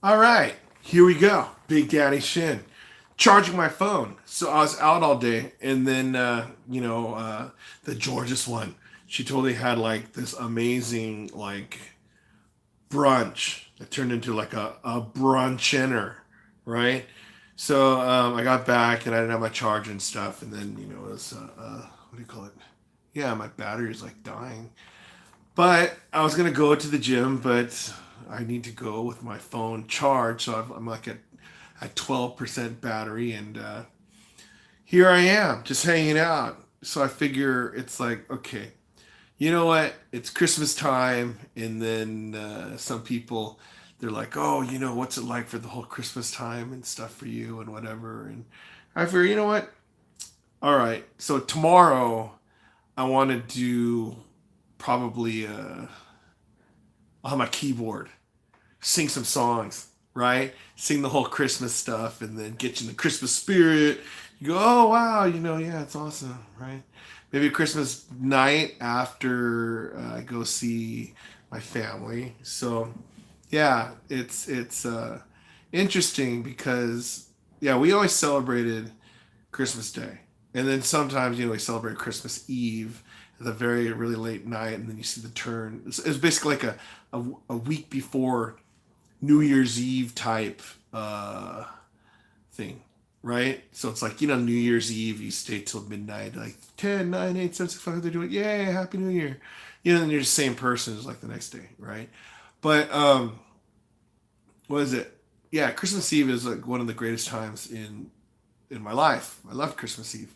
All right, here we go. Big Daddy Shin. Charging my phone. So I was out all day, and then, the Georges one, she totally had like this amazing, like, brunch that turned into like a brunchener, right? So I got back and I didn't have my charger and stuff, and then, it was, what do you call it? Yeah, my battery is like dying. But I was gonna go to the gym, but I need to go with my phone charged, so I'm like at 12% battery, and here I am, just hanging out. So I figure it's like, okay, you know what? It's Christmas time, and then some people, they're like, oh, what's it like for the whole Christmas time and stuff for you and whatever. And I figure, you know what? All right, so tomorrow I want to do probably on my keyboard, sing some songs, right? Sing the whole Christmas stuff, and then get you in the Christmas spirit. You go, oh wow, yeah, it's awesome, right? Maybe Christmas night after I go see my family. So yeah, it's interesting because yeah, we always celebrated Christmas Day, and then sometimes we celebrate Christmas Eve at the very really late night, and then you see the turn. It's basically like a week before New Year's Eve type thing, right? So it's like, New Year's Eve, you stay till midnight, like 10, 9, 8, 7, 6, 5, they're doing, yay, Happy New Year. And you're the same person as like the next day, right? But, what is it? Yeah, Christmas Eve is like one of the greatest times in my life. I love Christmas Eve.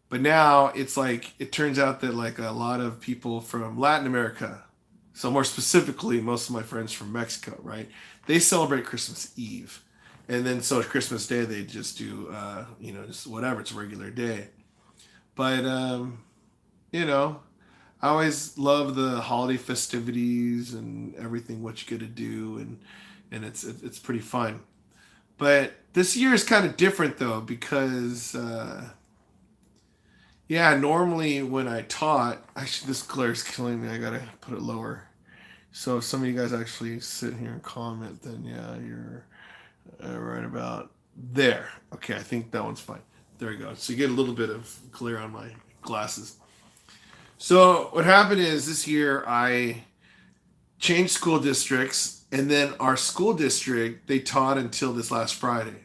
But now it's like, it turns out that like a lot of people from Latin America, so more specifically, most of my friends from Mexico, right? They celebrate Christmas Eve. And then so Christmas Day, they just do, just whatever. It's a regular day. But, you know, I always love the holiday festivities and everything, what you get to do. And it's pretty fun. But this year is kind of different though, because, yeah, normally when I taught, actually, this glare is killing me. I gotta put it lower. So if some of you guys actually sit here and comment, then yeah, you're right about there. Okay, I think that one's fine. There we go. So you get a little bit of glare on my glasses. So what happened is this year I changed school districts, and then our school district they taught until this last Friday.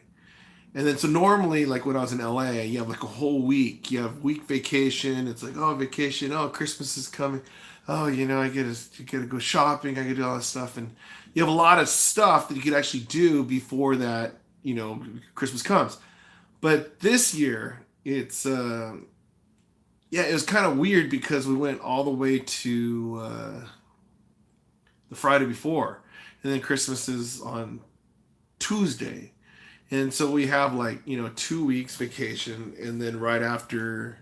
And then so normally, like when I was in LA, you have like a whole week. You have week vacation. It's like, oh, vacation. Oh, Christmas is coming. Oh, I get to go shopping. I get to do all this stuff, and you have a lot of stuff that you could actually do before that. Christmas comes. But this year, it's yeah, it was kind of weird because we went all the way to the Friday before, and then Christmas is on Tuesday. And so we have like 2 weeks vacation, and then right after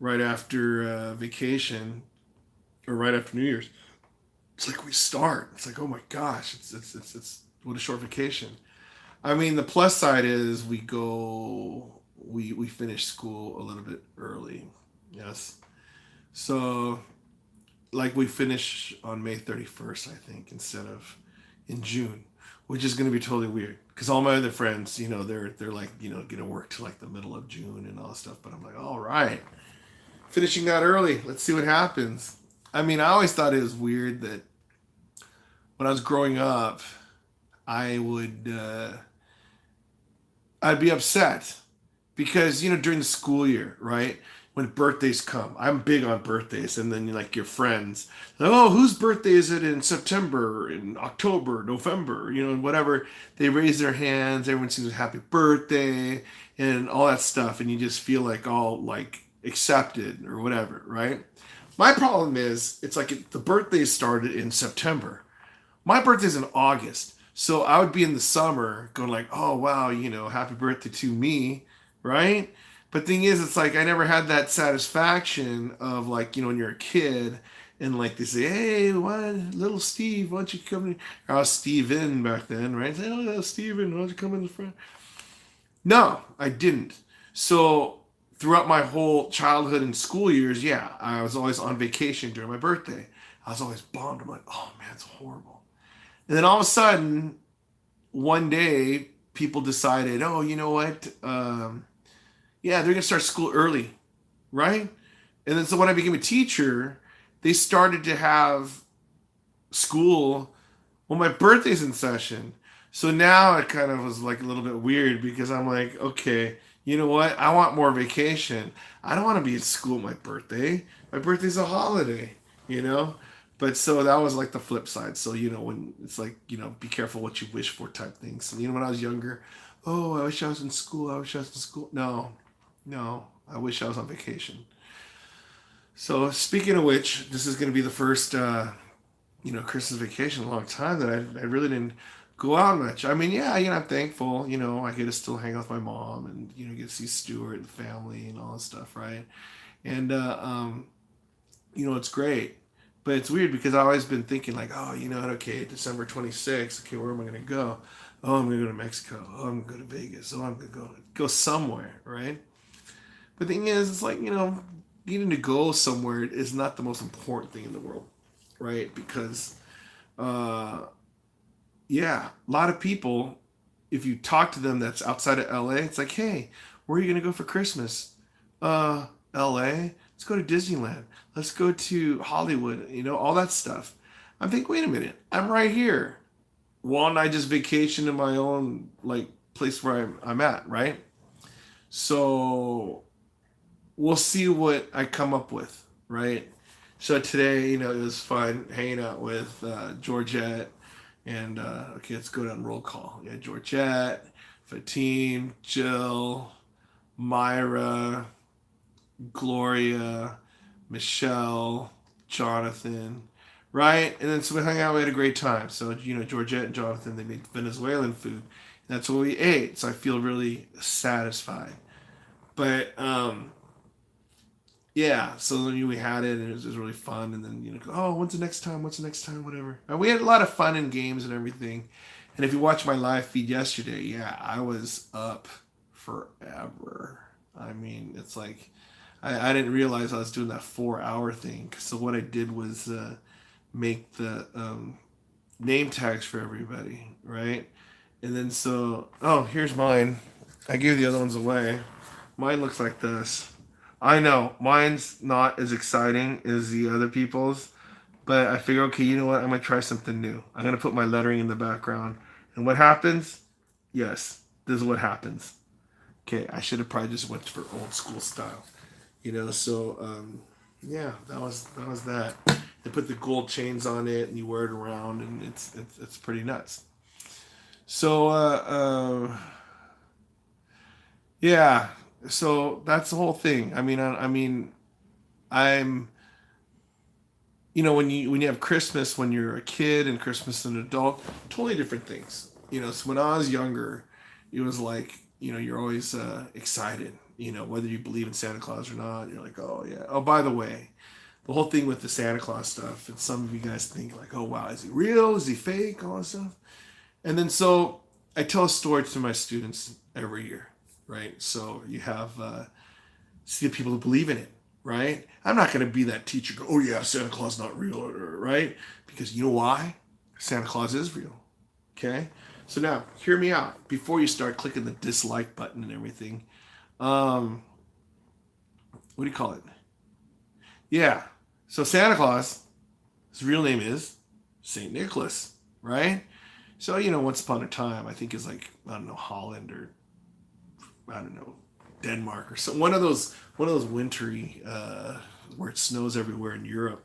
vacation, or right after New Year's, it's like we start. It's like, oh my gosh, it's what a short vacation. I mean, the plus side is we finish school a little bit early. Yes, so like we finish on May 31st, I think, instead of in June, which is going to be totally weird because all my other friends, they're like, gonna work till like the middle of June and all this stuff. But I'm like, all right, finishing that early. Let's see what happens. I mean, I always thought it was weird that when I was growing up, I would I'd be upset because during the school year, right? When birthdays come, I'm big on birthdays, and then like your friends, oh, whose birthday is it in September, in October, November, and whatever. They raise their hands, everyone sings a happy birthday, and all that stuff, and you just feel like all like accepted or whatever, right? My problem is, it's like the birthday started in September. My birthday's in August. So I would be in the summer going like, oh wow, happy birthday to me, right? But thing is, it's like I never had that satisfaction of like, when you're a kid and like they say, hey, why, little Steve, why don't you come in? I was Steven back then, right? Say, oh, Steven, why don't you come in the front? No, I didn't. So throughout my whole childhood and school years, yeah, I was always on vacation during my birthday. I was always bummed. I'm like, oh man, it's horrible. And then all of a sudden, one day people decided, oh, you know what? Yeah, they're gonna start school early, right? And then so when I became a teacher, they started to have school. Well, my birthday's in session. So now it kind of was like a little bit weird because I'm like, okay, you know what? I want more vacation. I don't want to be at school my birthday. My birthday's a holiday, you know? But so that was like the flip side. So, when it's like, be careful what you wish for type things. So, when I was younger, oh, I wish I was in school. I wish I was in school. No, I wish I was on vacation. So, speaking of which, this is going to be the first Christmas vacation in a long time that I really didn't go out much. I mean, yeah, I'm thankful, I get to still hang out with my mom and, get to see Stuart and the family and all this stuff, right? And, it's great. But it's weird because I've always been thinking like, oh, okay, December 26th, okay, where am I going to go? Oh, I'm going to go to Mexico. Oh, I'm going to go to Vegas. Oh, I'm going to go somewhere, right? But the thing is, it's like, needing to go somewhere is not the most important thing in the world, right? Because, yeah, a lot of people, if you talk to them that's outside of LA, it's like, hey, where are you going to go for Christmas? LA? Let's go to Disneyland. Let's go to Hollywood, all that stuff. I'm thinking, wait a minute, I'm right here. Why don't I just vacation in my own, like, place where I'm at, right? So we'll see what I come up with, right? So today, it was fun hanging out with Georgette. And, okay, let's go down roll call. Yeah, Georgette, Fatim, Jill, Myra, Gloria, Michelle, Jonathan, right? And then so we hung out, we had a great time. So, Georgette and Jonathan, they made Venezuelan food. And that's what we ate. So I feel really satisfied. But, yeah, so then we had it, and it was really fun. And then, oh, when's the next time? What's the next time? Whatever. And we had a lot of fun and games and everything. And if you watch my live feed yesterday, yeah, I was up forever. I mean, it's like, I didn't realize I was doing that 4-hour thing. So what I did was make the name tags for everybody, right? And then so, oh, here's mine. I gave the other ones away. Mine looks like this. I know, mine's not as exciting as the other people's, but I figure, okay, you know what? I'm going to try something new. I'm going to put my lettering in the background. And what happens? Yes, this is what happens. Okay, I should have probably just went for old school style. So, yeah, that was that. They put the gold chains on it, and you wear it around, and it's pretty nuts. So, yeah. So that's the whole thing. I mean, I'm, when you have Christmas when you're a kid and Christmas as an adult, totally different things. So when I was younger, it was like, you're always excited. Whether you believe in Santa Claus or not, you're like, oh yeah. Oh, by the way, the whole thing with the Santa Claus stuff, and some of you guys think like, oh wow, is he real? Is he fake? All that stuff. And then so I tell a story to my students every year. Right, so you have see the people who believe in it, right? I'm not going to be that teacher. Go, oh yeah, Santa Claus is not real, right? Because you know why? Santa Claus is real. Okay, so now hear me out before you start clicking the dislike button and everything. What do you call it? Yeah, so Santa Claus, his real name is Saint Nicholas, right? So once upon a time, I think it's like Holland or Denmark or so one of those wintry where it snows everywhere in Europe.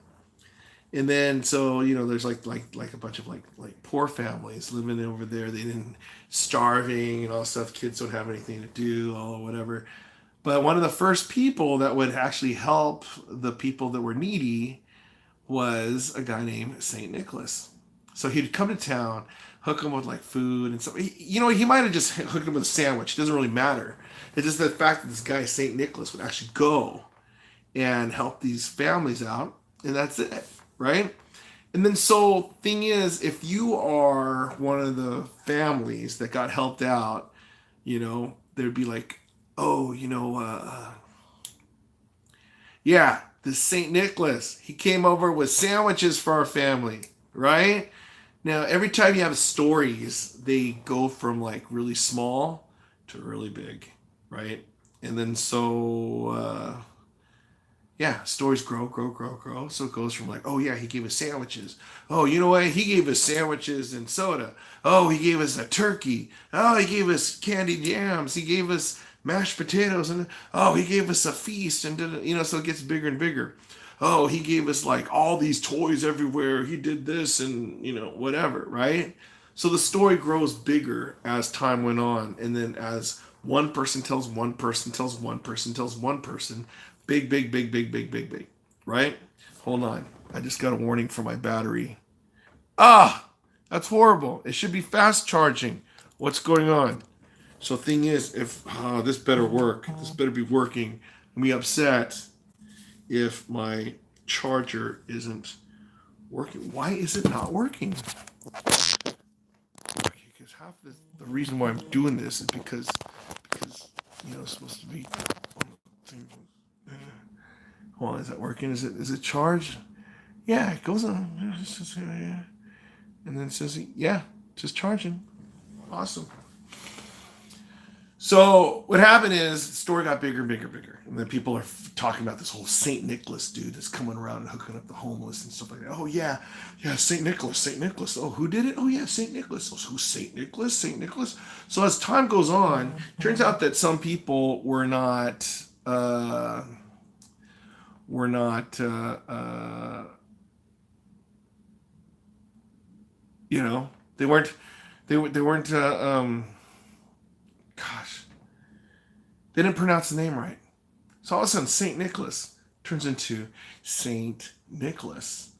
And then so there's like a bunch of like poor families living over there. They didn't starving and all stuff. Kids don't have anything to do, all whatever. But one of the first people that would actually help the people that were needy was a guy named Saint Nicholas. So he'd come to town, hook them with like food and stuff. He might have just hooked them with a sandwich. It doesn't really matter. It's just the fact that this guy, St. Nicholas, would actually go and help these families out. And that's it, right? And then so thing is, if you are one of the families that got helped out, there'd be like, oh, this St. Nicholas, he came over with sandwiches for our family, right? Now, every time you have stories, they go from like really small to really big, right? And then yeah, stories grow, grow, grow, grow. So it goes from like, oh yeah, he gave us sandwiches. Oh, you know what? He gave us sandwiches and soda. Oh, he gave us a turkey. Oh, he gave us candied yams. He gave us mashed potatoes, and oh, he gave us a feast, and so it gets bigger and bigger. Oh, he gave us like all these toys everywhere. He did this, and whatever, right? So the story grows bigger as time went on, and then as one person tells one person tells one person tells one person, big, big, big, big, big, big, big, right? Hold on, I just got a warning for my battery. Ah, that's horrible. It should be fast charging. What's going on? So thing is, if this better work, this better be working. I'm be upset if my charger isn't working. Why is it not working? Okay, because half the reason why I'm doing this is because it's supposed to be. Hold on, is that working? Is it charged? Yeah, it goes on. And then it says yeah, just charging. Awesome. So what happened is the story got bigger and bigger and bigger. And then people are talking about this whole St. Nicholas dude that's coming around and hooking up the homeless and stuff like that. Oh, yeah. Yeah, St. Nicholas, St. Nicholas. Oh, who did it? Oh, yeah, St. Nicholas. Oh, who's St. Nicholas? St. Nicholas. So as time goes on, it turns out that some people were not, were not, they weren't, they weren't, gosh, they didn't pronounce the name right. So all of a sudden, St. Nicholas turns into St. Nicholas.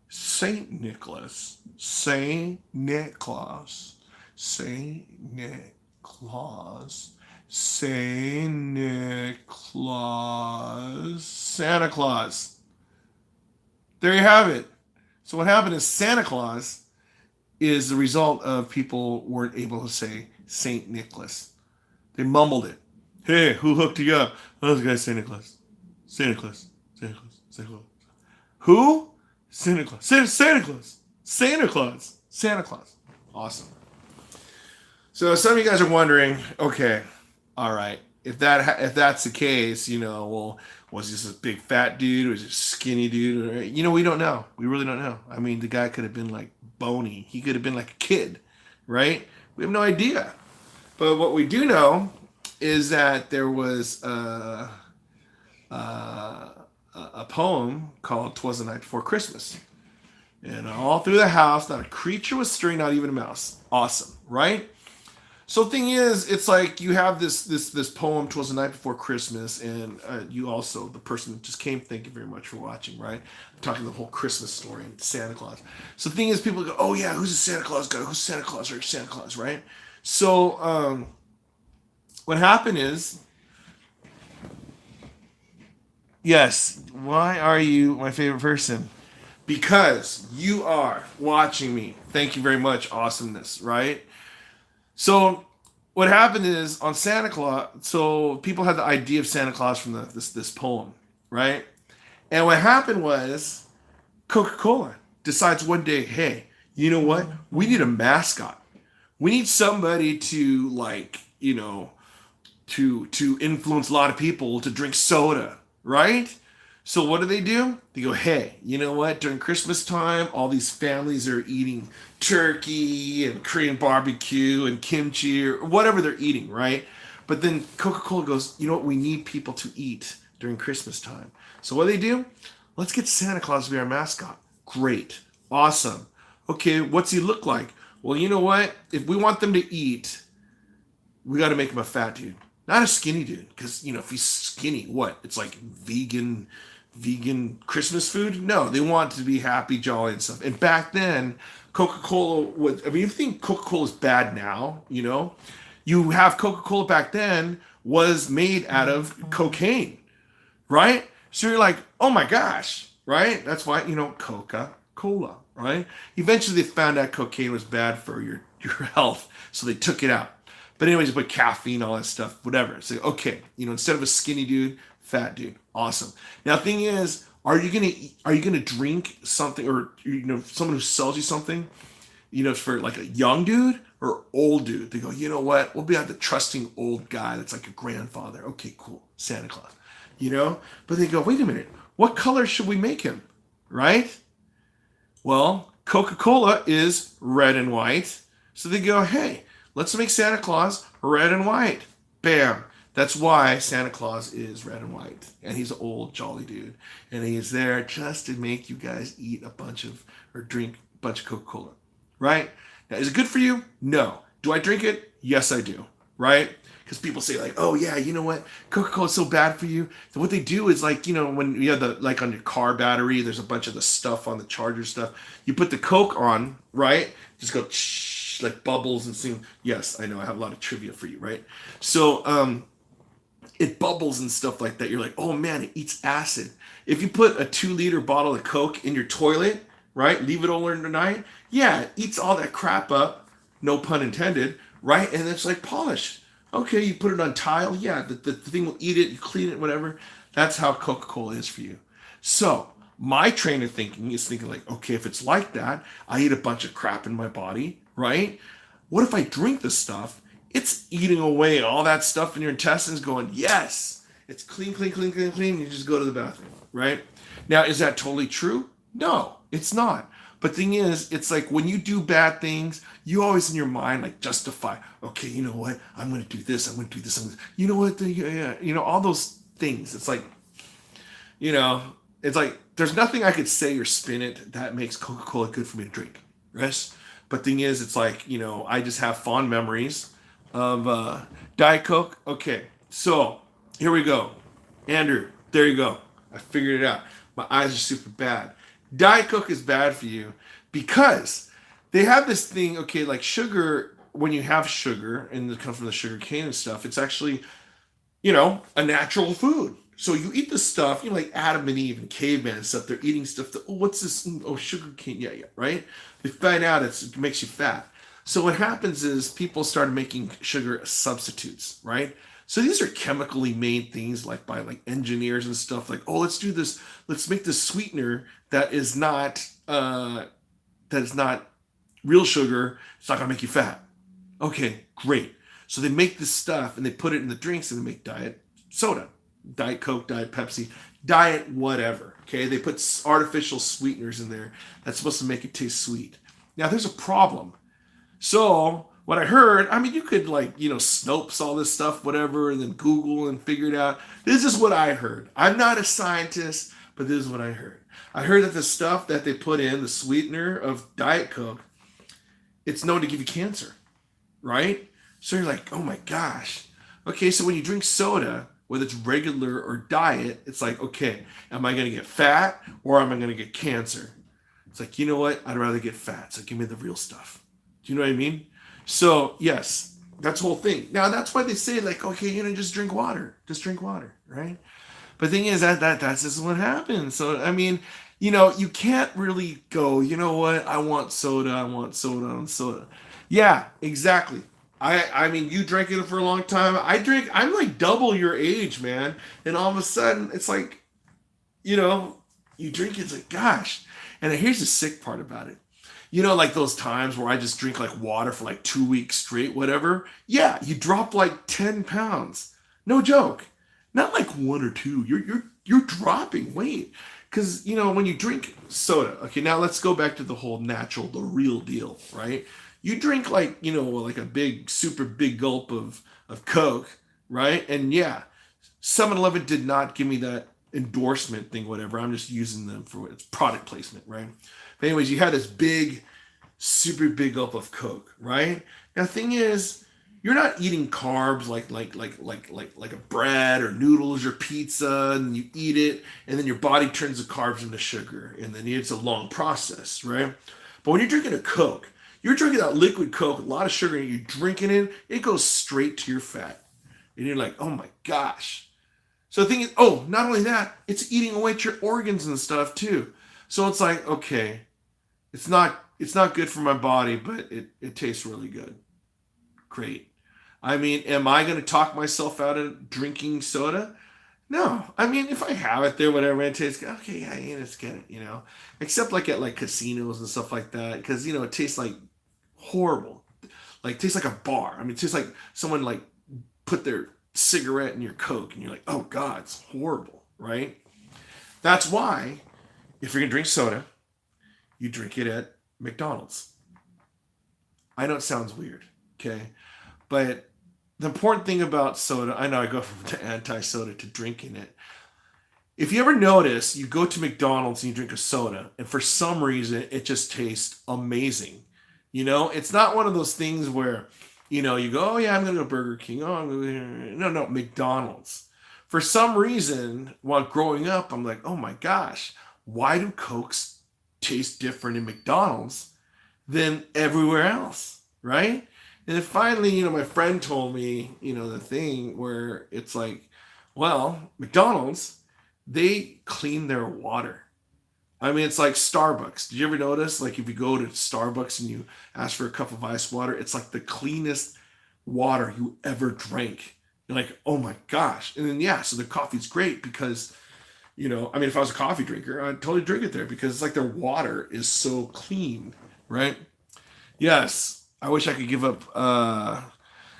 St. Nicholas. St. Nicholas. St. Nicholas. St. Nicholas. Santa Claus. There you have it. So what happened is Santa Claus is the result of people weren't able to say St. Nicholas. They mumbled it. Hey, who hooked you up? Oh, this guy's Santa Claus. Santa Claus. Santa Claus. Santa Claus. Who? Santa Claus. Santa Claus. Santa Claus. Santa Claus. Awesome. So some of you guys are wondering, okay, all right, if that's the case, well, was this a big fat dude or was it a skinny dude? Or, we don't know. We really don't know. I mean, the guy could have been like bony. He could have been like a kid, right? We have no idea. But what we do know is that there was a poem called "'Twas the Night Before Christmas," and all through the house, not a creature was stirring, not even a mouse. Awesome, right? So the thing is, it's like you have this poem "'Twas the Night Before Christmas," and you also the person that just came. Thank you very much for watching. Right, I'm talking the whole Christmas story and Santa Claus. So the thing is, people go, "Oh yeah, who's the Santa Claus guy? Who's Santa Claus or Santa Claus?" Right? So what happened is, yes, why are you my favorite person? Because you are watching me. Thank you very much. Awesomeness, right? So what happened is on Santa Claus, so people had the idea of Santa Claus from this poem, right? And what happened was Coca-Cola decides one day, hey, you know what? We need a mascot. We need somebody to to influence a lot of people to drink soda, right? So what do? They go, hey, you know what? During Christmas time, all these families are eating turkey and Korean barbecue and kimchi or whatever they're eating, right? But then Coca-Cola goes, you know what? We need people to eat during Christmas time. So what do? Let's get Santa Claus to be our mascot. Great. Awesome. Okay, what's he look like? Well, you know what? If we want them to eat, we got to make him a fat dude. Not a skinny dude, because if he's skinny, what? It's like vegan Christmas food? No, they want to be happy, jolly, and stuff. And back then, Coca-Cola was. I mean, you think Coca-Cola is bad now? You have Coca-Cola back then was made out of cocaine, right? So you're like, oh my gosh, right? That's why Coca-Cola, right? Eventually, they found out cocaine was bad for your health, so they took it out. But anyways, you put caffeine, all that stuff, whatever. So okay, instead of a skinny dude, fat dude. Awesome. Now, thing is, are you gonna drink something, or someone who sells you something? it's for like a young dude or old dude. They go, you know what? We'll be like the trusting old guy that's like a grandfather. Okay, cool. Santa Claus. But they go, wait a minute. What color should we make him? Right? Well, Coca-Cola is red and white. So they go, hey, let's make Santa Claus red and white. Bam. That's why Santa Claus is red and white. And he's an old, jolly dude. And he is there just to make you guys eat or drink a bunch of Coca-Cola. Right? Now, is it good for you? No. Do I drink it? Yes, I do. Right? Because people say like, oh yeah, you know what? Coca-Cola is so bad for you. So what they do is like, when you have on your car battery, there's a bunch of the stuff on the charger stuff. You put the Coke on, right? Just go like bubbles and sing. Yes, I know. I have a lot of trivia for you, right? So it bubbles and stuff like that. You're like, oh man, it eats acid. If you put a 2-liter bottle of Coke in your toilet, right? Leave it overnight. Yeah, it eats all that crap up. No pun intended, right? And it's like polished. Okay, you put it on tile. Yeah, the thing will eat it. You clean it, whatever. That's how Coca-Cola is for you. So my train of thinking is thinking like, okay, if it's like that, I eat a bunch of crap in my body, right? What if I drink this stuff? It's eating away all that stuff in your intestines going, yes, it's clean, clean, clean, clean, clean. You just go to the bathroom, right? Now, is that totally true? No, it's not. But thing is, it's like when you do bad things, you always in your mind like justify, okay, you know what? I'm going to do this. I'm going to do this. You know what? All those things. It's like, there's nothing I could say or spin it that makes Coca-Cola good for me to drink. Yes. But thing is, it's like, I just have fond memories of Diet Coke. Okay, so here we go. Andrew, there you go. I figured it out. My eyes are super bad. Diet Coke is bad for you because they have this thing, okay, like sugar, when you have sugar and it comes from the sugar cane and stuff, it's actually, a natural food. So you eat the stuff, like Adam and Eve and caveman and stuff, they're eating stuff that, oh, what's this? Oh, sugar cane. Yeah, right? They find out it makes you fat. So what happens is people started making sugar substitutes, right? So these are chemically made things like by like engineers and stuff like, oh, let's do this. Let's make this sweetener that is not real sugar. It's not gonna make you fat. Okay, great. So they make this stuff and they put it in the drinks and they make diet soda, Diet Coke, Diet Pepsi, Diet whatever. Okay, they put artificial sweeteners in there that's supposed to make it taste sweet. Now there's a problem. So what I heard, you could Snopes all this stuff, whatever, and then Google and figure it out. This is what I heard. I'm not a scientist, but this is what I heard. I heard that the stuff that they put in, the sweetener of Diet Coke, it's known to give you cancer, right? So you're like, oh my gosh. Okay, so when you drink soda, whether it's regular or diet, it's like, okay, am I going to get fat or am I going to get cancer? It's like, you know what? I'd rather get fat, so give me the real stuff. Do you know what I mean? So, yes, that's the whole thing. Now, that's why they say, like, okay, just drink water. Just drink water, right? But the thing is that's just what happens. So, you can't really go, you know what? I want soda and soda. Yeah, exactly. You drank it for a long time. I'm like double your age, man. And all of a sudden, it's like, you drink it, it's like, gosh. And here's the sick part about it. Like those times where I just drink like water for like 2 weeks straight, whatever. Yeah, you drop like 10 pounds. No joke. Not like 1 or 2. You're dropping weight. Because, when you drink soda, okay, now let's go back to the whole natural, the real deal, right? You drink like, like a big, super big gulp of Coke, right? And yeah, 7-Eleven did not give me that endorsement thing, whatever. I'm just using them for its product placement, right? But anyways, you had this big, super big gulp of Coke, right? Now the thing is, you're not eating carbs like a bread or noodles or pizza, and you eat it, and then your body turns the carbs into sugar, and then it's a long process, right? But when you're drinking a Coke, you're drinking that liquid Coke, a lot of sugar, and you're drinking it goes straight to your fat. And you're like, oh my gosh. So the thing is, not only that, it's eating away at your organs and stuff too. So it's like, okay, it's not good for my body, but it tastes really good. Great. Am I going to talk myself out of drinking soda? No. If I have it there, whatever, it tastes good, okay, yeah, let's get it, Except like at like casinos and stuff like that, because, it tastes like Horrible. Like, tastes like a bar. I mean, it tastes like someone like put their cigarette in your Coke and you're like, oh God, it's horrible, right? That's why if you're gonna drink soda, you drink it at McDonald's. I know it sounds weird, okay? But the important thing about soda, I know I go from anti-soda to drinking it. If you ever notice, you go to McDonald's and you drink a soda, and for some reason, it just tastes amazing. You know, it's not one of those things where, you know, you go, oh yeah, I'm going to go Burger King. Oh, I'm gonna... No, McDonald's. For some reason, while growing up, I'm like, oh my gosh, why do Cokes taste different in McDonald's than everywhere else, right? And then finally, you know, my friend told me, you know, the thing where it's like, well, McDonald's, they clean their water. I mean, it's like Starbucks. Did you ever notice, like, if you go to Starbucks and you ask for a cup of ice water, it's like the cleanest water you ever drank. You're like, oh my gosh. And then, yeah, so the coffee's great because, you know, I mean, if I was a coffee drinker, I'd totally drink it there because it's like their water is so clean, right? Yes, I wish I could give up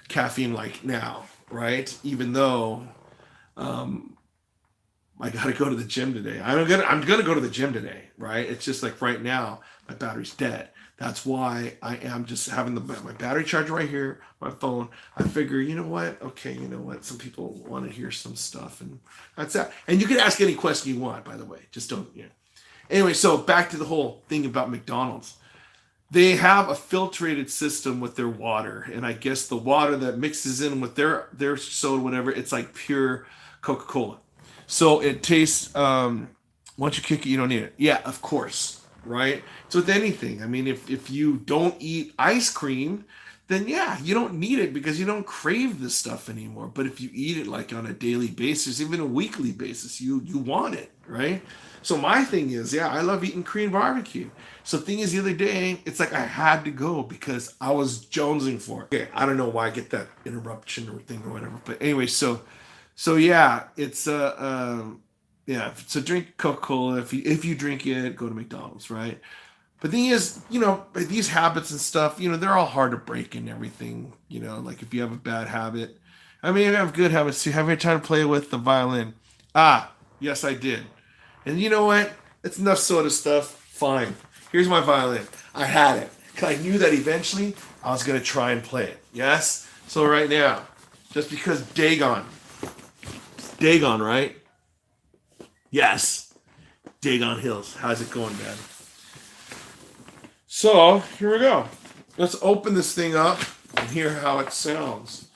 caffeine like now, right? Even though I gotta go to the gym today. I'm gonna go to the gym today, right? It's just like right now my battery's dead. That's why I am just having my battery charger right here, my phone. I figure, you know what? Okay, you know what? Some people want to hear some stuff, and that's that. And you can ask any question you want, by the way. Just don't, you know. Anyway, so back to the whole thing about McDonald's. They have a filtrated system with their water, and I guess the water that mixes in with their soda, whatever, it's like pure Coca-Cola. So it tastes. Once you kick it, you don't need it. Yeah, of course, right? So with anything, I mean, if you don't eat ice cream, then yeah, you don't need it because you don't crave this stuff anymore. But if you eat it like on a daily basis, even a weekly basis, you want it, right? So my thing is, yeah, I love eating Korean barbecue. So the thing is, the other day, it's like I had to go because I was jonesing for it. Okay, I don't know why I get that interruption or thing or whatever. But anyway, so yeah, it's yeah. So drink Coca-Cola. If you drink it, go to McDonald's, right? But the thing is, you know, these habits and stuff, you know, they're all hard to break and everything. You know, like if you have a bad habit, I mean, I have good habits too. Have you tried to play with the violin? Ah, yes, I did. And you know what? It's enough soda stuff. Fine. Here's my violin. I had it. I knew that eventually I was going to try and play it. Yes? So right now, just because Dagon. Dagon, right? Yes. Dagon Hills. How's it going, Dad? So, here we go. Let's open this thing up and hear how it sounds.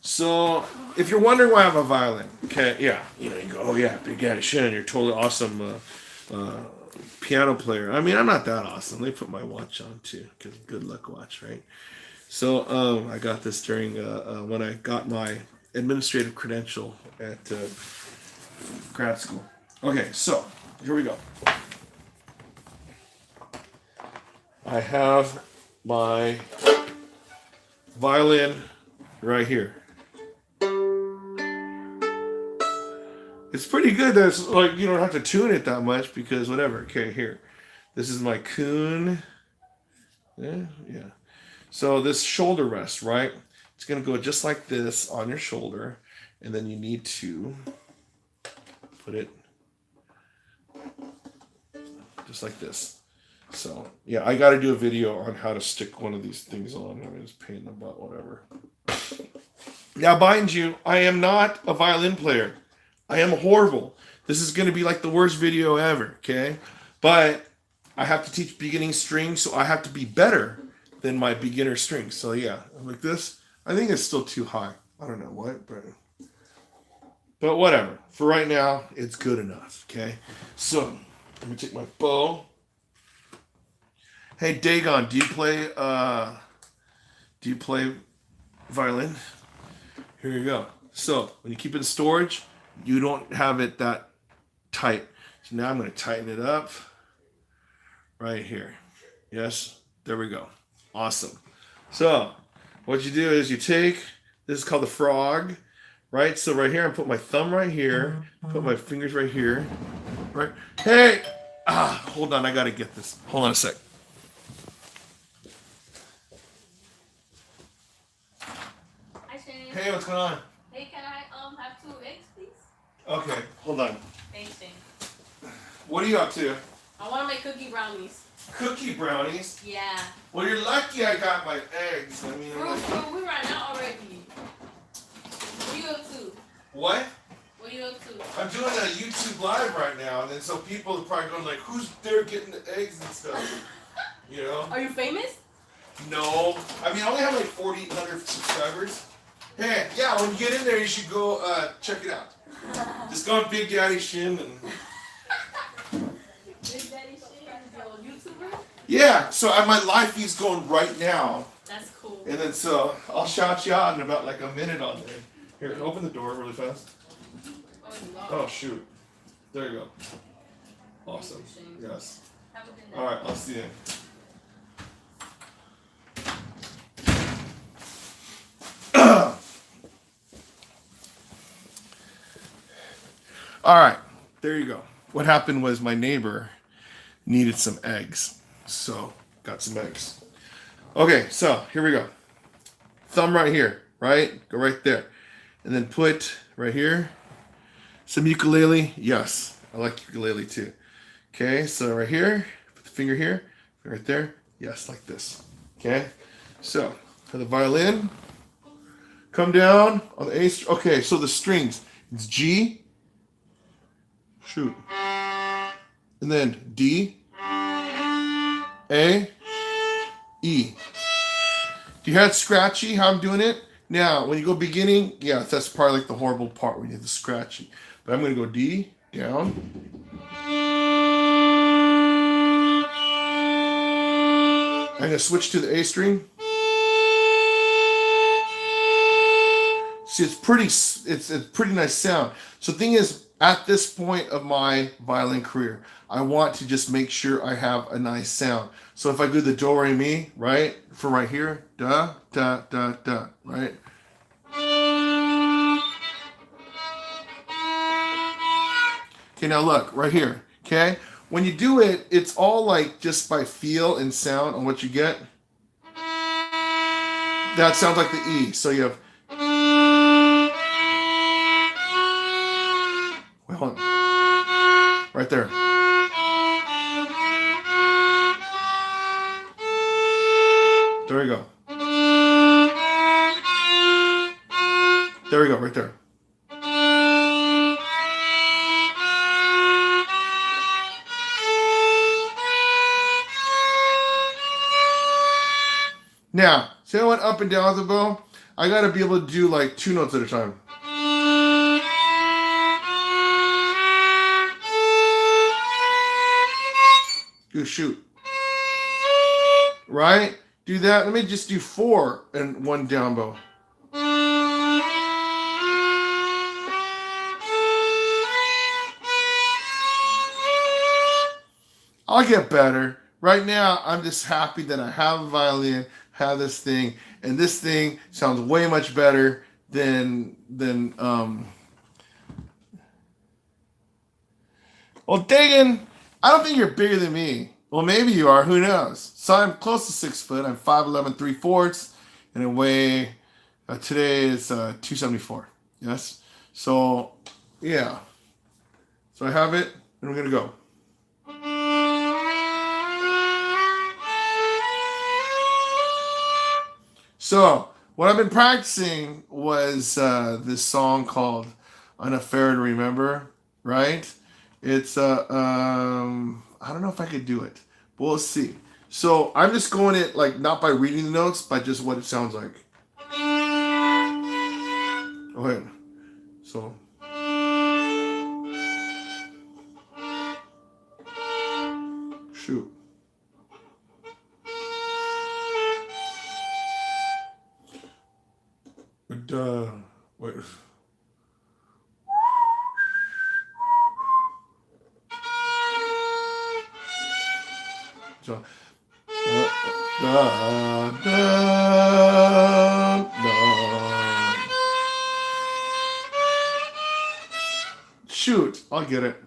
So, if you're wondering why I have a violin, okay, yeah, you know, you go, oh yeah, Big Daddy Shannon, you're totally awesome piano player. I mean, I'm not that awesome. Let me put my watch on too, because good luck watch, right? So, I got this during when I got my administrative credential at grad school. Okay, so here we go. I have my violin right here. It's pretty good. That's like you don't have to tune it that much because whatever. Okay, here. This is my Kuhn. Yeah. So this shoulder rest, right? It's gonna go just like this on your shoulder, and then you need to put it just like this. So yeah, I got to do a video on how to stick one of these things on. I mean, it's a pain in the butt, whatever. Now, mind you, I am not a violin player. I am horrible. This is going to be like the worst video ever, okay? But I have to teach beginning strings, so I have to be better than my beginner strings. So yeah, like this. I think it's still too high. I don't know what, but whatever. For right now, it's good enough, okay? So let me take my bow. Hey Dagon, do you play violin? Here you go. So when you keep it in storage, you don't have it that tight. So now I'm going to tighten it up right here. Yes, there we go. Awesome. So what you do is you take, this is called the frog, right? So right here, I put my thumb right here, put my fingers right here, right? Hey, hold on, I got to get this. Hold on a sec. Shane. Hey, what's going on? Hey, can I have 2 eggs, please? Okay, hold on. Thanks, Shane. What are you up to? I want to make cookie brownies. Cookie brownies? Yeah. Well, you're lucky I got my eggs. I mean, Fruit, we ran out already. What are you up to? What? What are you up to? I'm doing a YouTube live right now, and then so people are probably going like, who's there getting the eggs and stuff? You know? Are you famous? No. I mean, I only have like 4,800 subscribers. Hey, yeah, when you get in there, you should go check it out. Just go on Big Daddy Shin and... Big Daddy Shin is your YouTuber? Yeah, so my live feed's going right now. That's cool. And then so I'll shout you out in about like a minute on there. Here, open the door really fast. Oh, shoot. There you go. Awesome. Yes. All right, I'll see you. All right, there you go. What happened was my neighbor needed some eggs, so got some eggs. Okay, so here we go. Thumb right here, right? Go right there. And then put right here some ukulele. Yes, I like ukulele too. Okay, so right here, put the finger here, right there. Yes, like this. Okay, so for the violin, come down on the A string. Okay, so the strings, it's G, shoot, and then D, A, E. Do you have scratchy how I'm doing it? Now, when you go beginning, yeah, that's probably like the horrible part when you have the scratchy. But I'm going to go D, down. I'm going to switch to the A string. See, it's a pretty nice sound. So the thing is, at this point of my violin career, I want to just make sure I have a nice sound. So if I do the do, re, mi, right, from right here, da, da, da, da, right? Okay, now look, right here, okay? When you do it, it's all like just by feel and sound on what you get. That sounds like the E. So you have... Wait, hold on. Right there. There we go. There we go, right there. Now, see how I went up and down with the bow? I gotta be able to do like 2 notes at a time. Good shoot. Right? Do that. Let me just do 4 and 1 down bow. I'll get better. Right now, I'm just happy that I have a violin, have this thing, and this thing sounds way much better than Well, Dagan, I don't think you're bigger than me. Well, maybe you are. Who knows? So I'm close to 6 foot. I'm 5'11", 3/4, and I weigh today is 274. Yes. So yeah. So I have it, and we're gonna go. So what I've been practicing was this song called "An Affair to Remember." Right? It's I don't know if I could do it, but we'll see. So I'm just going it like not by reading the notes, but just what it sounds like. Okay. So. Shoot. But wait. So, da, da, da. Shoot, I'll get it.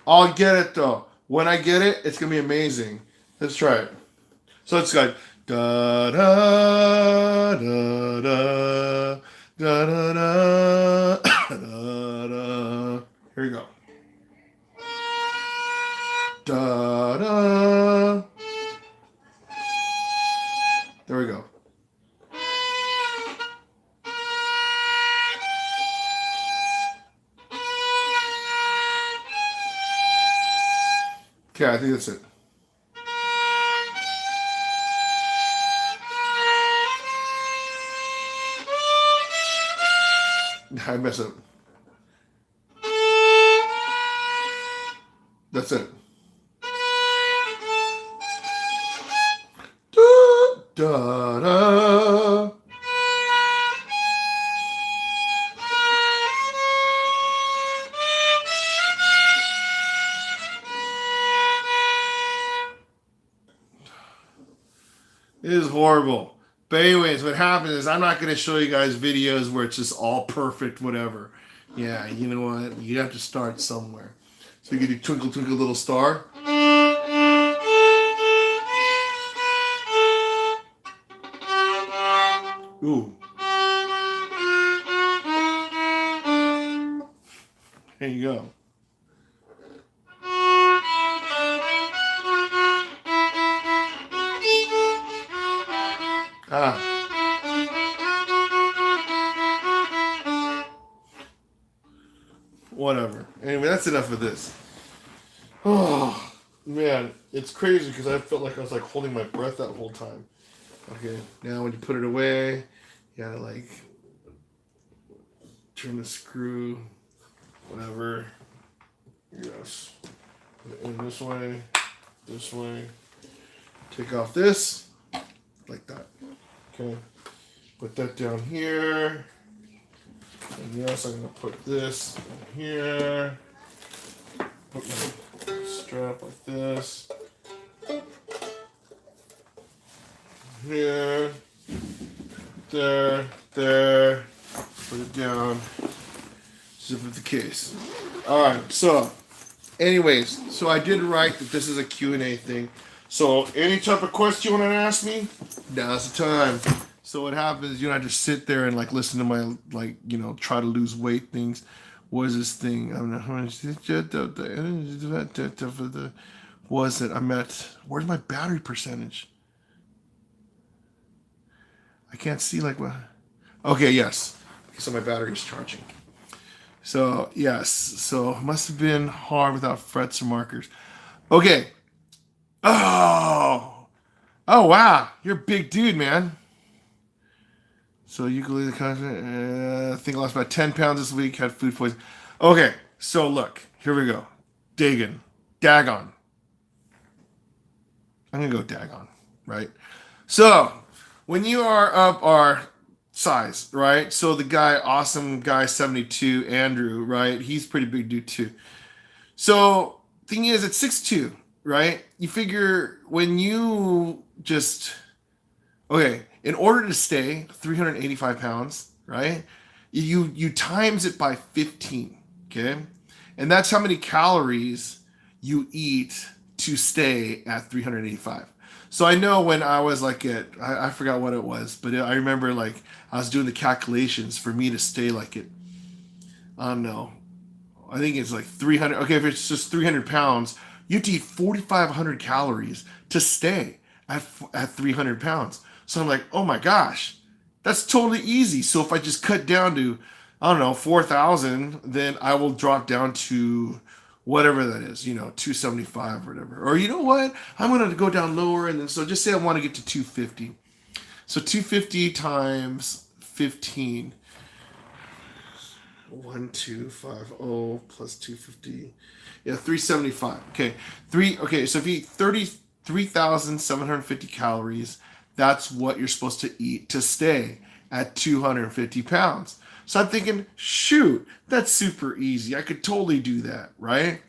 I'll get it though. When I get it, it's gonna be amazing. Let's try it. So it's got da da da da da da da da da. Here we go. Da da. There we go. Okay, I think that's it. I mess up. That's it. Da, da, da. It is horrible. But anyways, what happens is I'm not going to show you guys videos where it's just all perfect, whatever. Yeah, you know what? You have to start somewhere. So you can do Twinkle Twinkle Little Star. Ooh. There you go. Ah. Whatever. Anyway, that's enough of this. Oh, man. It's crazy because I felt like I was like holding my breath that whole time. Okay, now when you put it away, you gotta like turn the screw, whatever. Yes. In this way. Take off this, like that. Okay. Put that down here. And yes, I'm gonna put this in here. Put my strap like this. Here. There. Put it down. Zip up the case. Alright, so anyways, so I did write that this is a Q&A thing. So any type of question you want to ask me, now's the time. So what happens, you know, I just sit there and like listen to my like, you know, try to lose weight things. What is this thing? Was it? I'm at, where's my battery percentage? I can't see like what. Okay, yes. So my battery's charging. So yes, so it must have been hard without frets or markers. Okay. Oh wow, you're a big dude, man. So ukulele content. I think I lost about 10 pounds this week. Had food poisoning. Okay, so look, here we go. Dagon, Dagon. I'm gonna go Dagon, right? So when you are up our size, right? So the guy, awesome guy, 72, Andrew, right? He's pretty big dude too. So thing is, at 6'2", right? You figure when you just, okay, in order to stay 385 pounds, right? You times it by 15, okay? And that's how many calories you eat to stay at 385. So I know when I was like I forgot what it was, but I remember like I was doing the calculations for me to stay like it, I don't know, I think it's like 300. Okay, if it's just 300 pounds, you have to eat 4,500 calories to stay at 300 pounds. So I'm like, oh my gosh, that's totally easy. So if I just cut down to, I don't know, 4,000, then I will drop down to whatever that is, 275 or whatever. Or you know what? I'm going to go down lower. And then, so just say I want to get to 250. So 250 times 15. 1250 plus 250. Yeah, 375. Okay. So if you eat 33,750 calories, that's what you're supposed to eat to stay at 250 pounds. So I'm thinking, shoot, that's super easy. I could totally do that, right?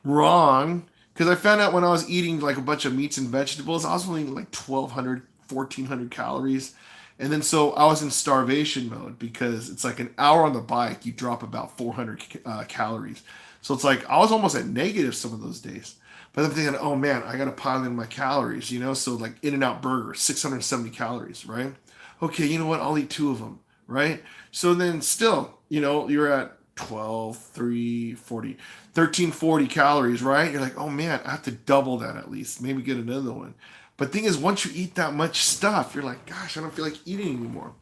Wrong. Because I found out when I was eating like a bunch of meats and vegetables, I was only eating like 1,200, 1,400 calories. And then so I was in starvation mode because it's like an hour on the bike, you drop about 400 calories. So it's like I was almost at negative some of those days. But I'm thinking, oh man, I got to pile in my calories, you know? So like In-N-Out Burger, 670 calories, right? Okay, you know what? I'll eat 2 of them, right? So then still, you know, you're at 12, 3, 40, 1340 calories, right? You're like, oh man, I have to double that at least, maybe get another one. But thing is, once you eat that much stuff, you're like, gosh, I don't feel like eating anymore.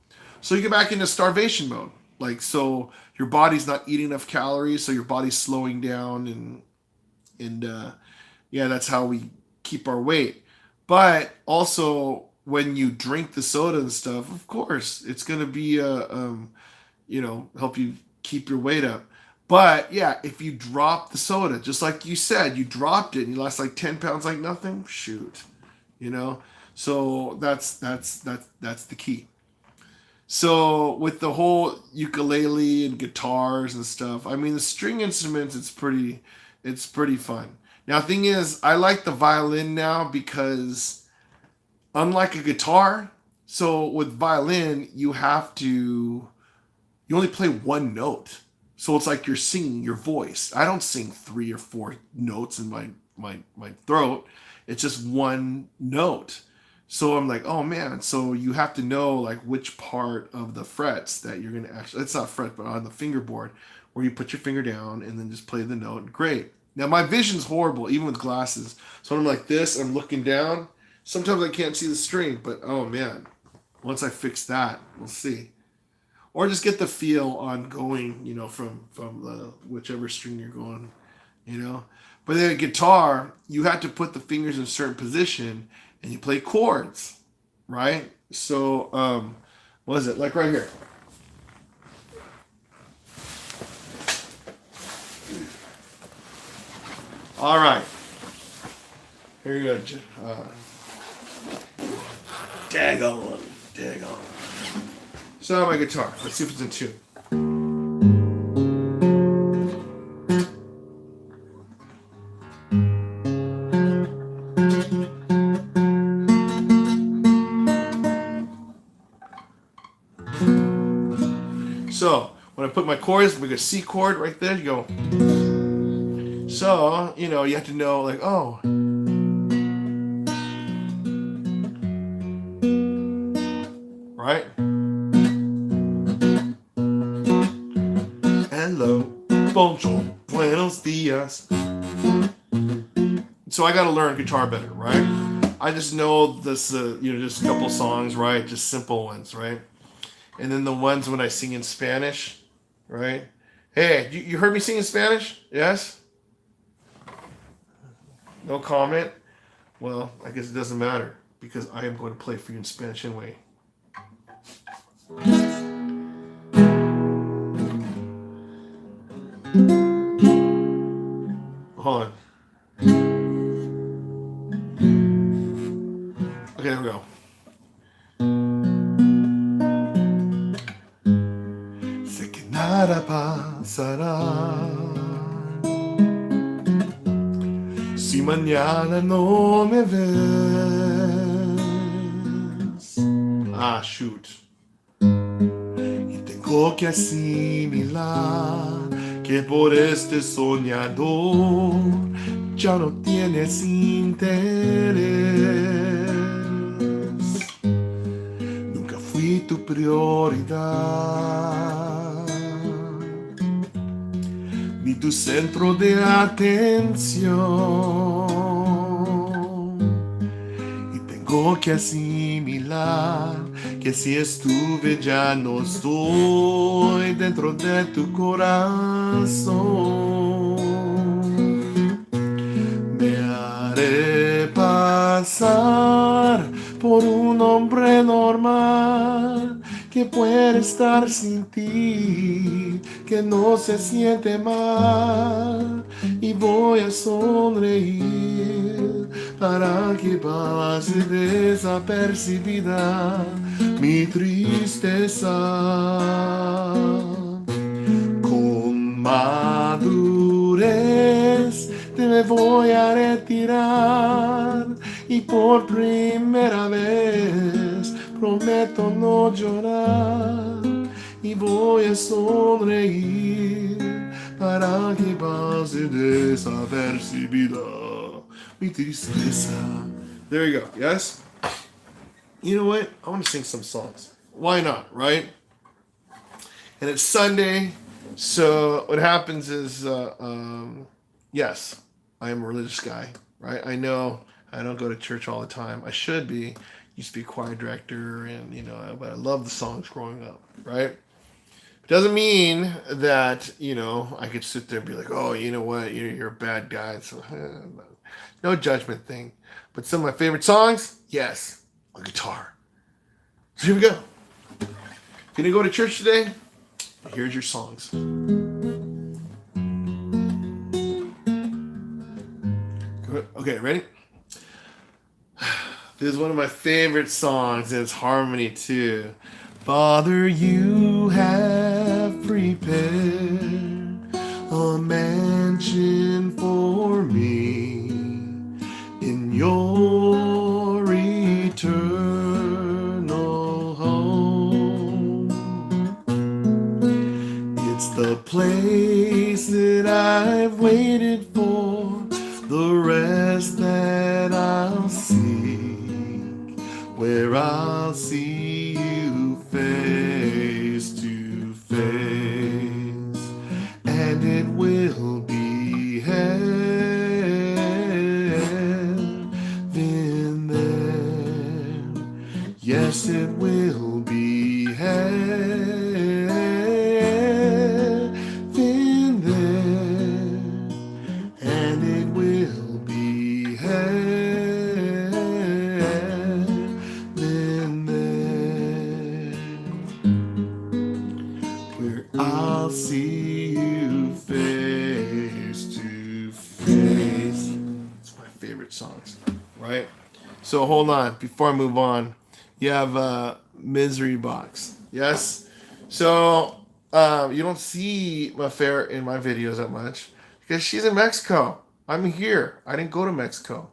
So you get back into starvation mode. Like, so your body's not eating enough calories, so your body's slowing down, and yeah, that's how we keep our weight. But also, when you drink the soda and stuff, of course, it's gonna be help you keep your weight up. But yeah, if you drop the soda, just like you said, you dropped it and you lost like 10 pounds like nothing. Shoot, you know. So that's the key. So with the whole ukulele and guitars and stuff, I mean the string instruments, it's pretty fun. Now thing is, I like the violin now because unlike a guitar, so with violin you only play one note. So it's like you're singing your voice. I don't sing 3 or 4 notes in my throat. It's just one note. So I'm like, oh man. So you have to know like which part of the frets that you're gonna actually, it's not fret, but on the fingerboard where you put your finger down and then just play the note. Great. Now my vision's horrible, even with glasses. So when I'm like this, I'm looking down. Sometimes I can't see the string, but oh man, once I fix that, we'll see. Or just get the feel on going, from the whichever string you're going. But then a guitar, you have to put the fingers in a certain position and you play chords, right? So, what is it? Like right here. All right. Here you go. Daggone. So my guitar. Let's see if it's in tune. So when I put my chords, we go C chord right there. You go. So you have to know like, oh. Right? Hello, bonjour, buenos dias. So I got to learn guitar better, right? I just know this, just a couple songs, right? Just simple ones, right? And then the ones when I sing in Spanish, right? Hey, you heard me sing in Spanish? Yes? No comment? Well, I guess it doesn't matter because I am going to play for you in Spanish anyway. Hold on. Okay, there we go. Sé que nada pasará si mañana no me ves. Ah, shoot. Tengo que asimilar que por este soñador ya no tienes interés. Nunca fui tu prioridad, ni tu centro de atención. Y tengo que asimilar que si estuve ya no estoy dentro de tu corazón. Me haré pasar por un hombre normal que puede estar sin ti, que no se siente mal, y voy a sonreír para que pase desapercibida mi tristeza. Con madurez te me voy a retirar y por primera vez prometo no llorar y voy a sonreír Para que pase desapercibido mi tristeza. There you go. Yes? You know what? I want to sing some songs. Why not, right? And it's Sunday, so what happens is, yes, I am a religious guy, right? I know I don't go to church all the time. I should be. Used to be a choir director, and but I love the songs growing up, right? Doesn't mean that I could sit there and be like, oh, you know what, you're a bad guy. So no judgment thing. But some of my favorite songs, yes, a guitar. So here we go. Gonna go to church today? Here's your songs. Okay, ready? This is one of my favorite songs, and it's harmony too. Father, you have prepared a mansion for me in your eternal home. It's the place that I've waited for, the rest that I'll seek, where I'll see you face to face, and it will be heaven there. Yes, it will be heaven there, and it will be heaven there, where I'll see you face to face. It's my favorite songs, right? So hold on, before I move on, you have Misery Box, yes? So you don't see my fair in my videos that much because she's in Mexico. I'm here. I didn't go to Mexico.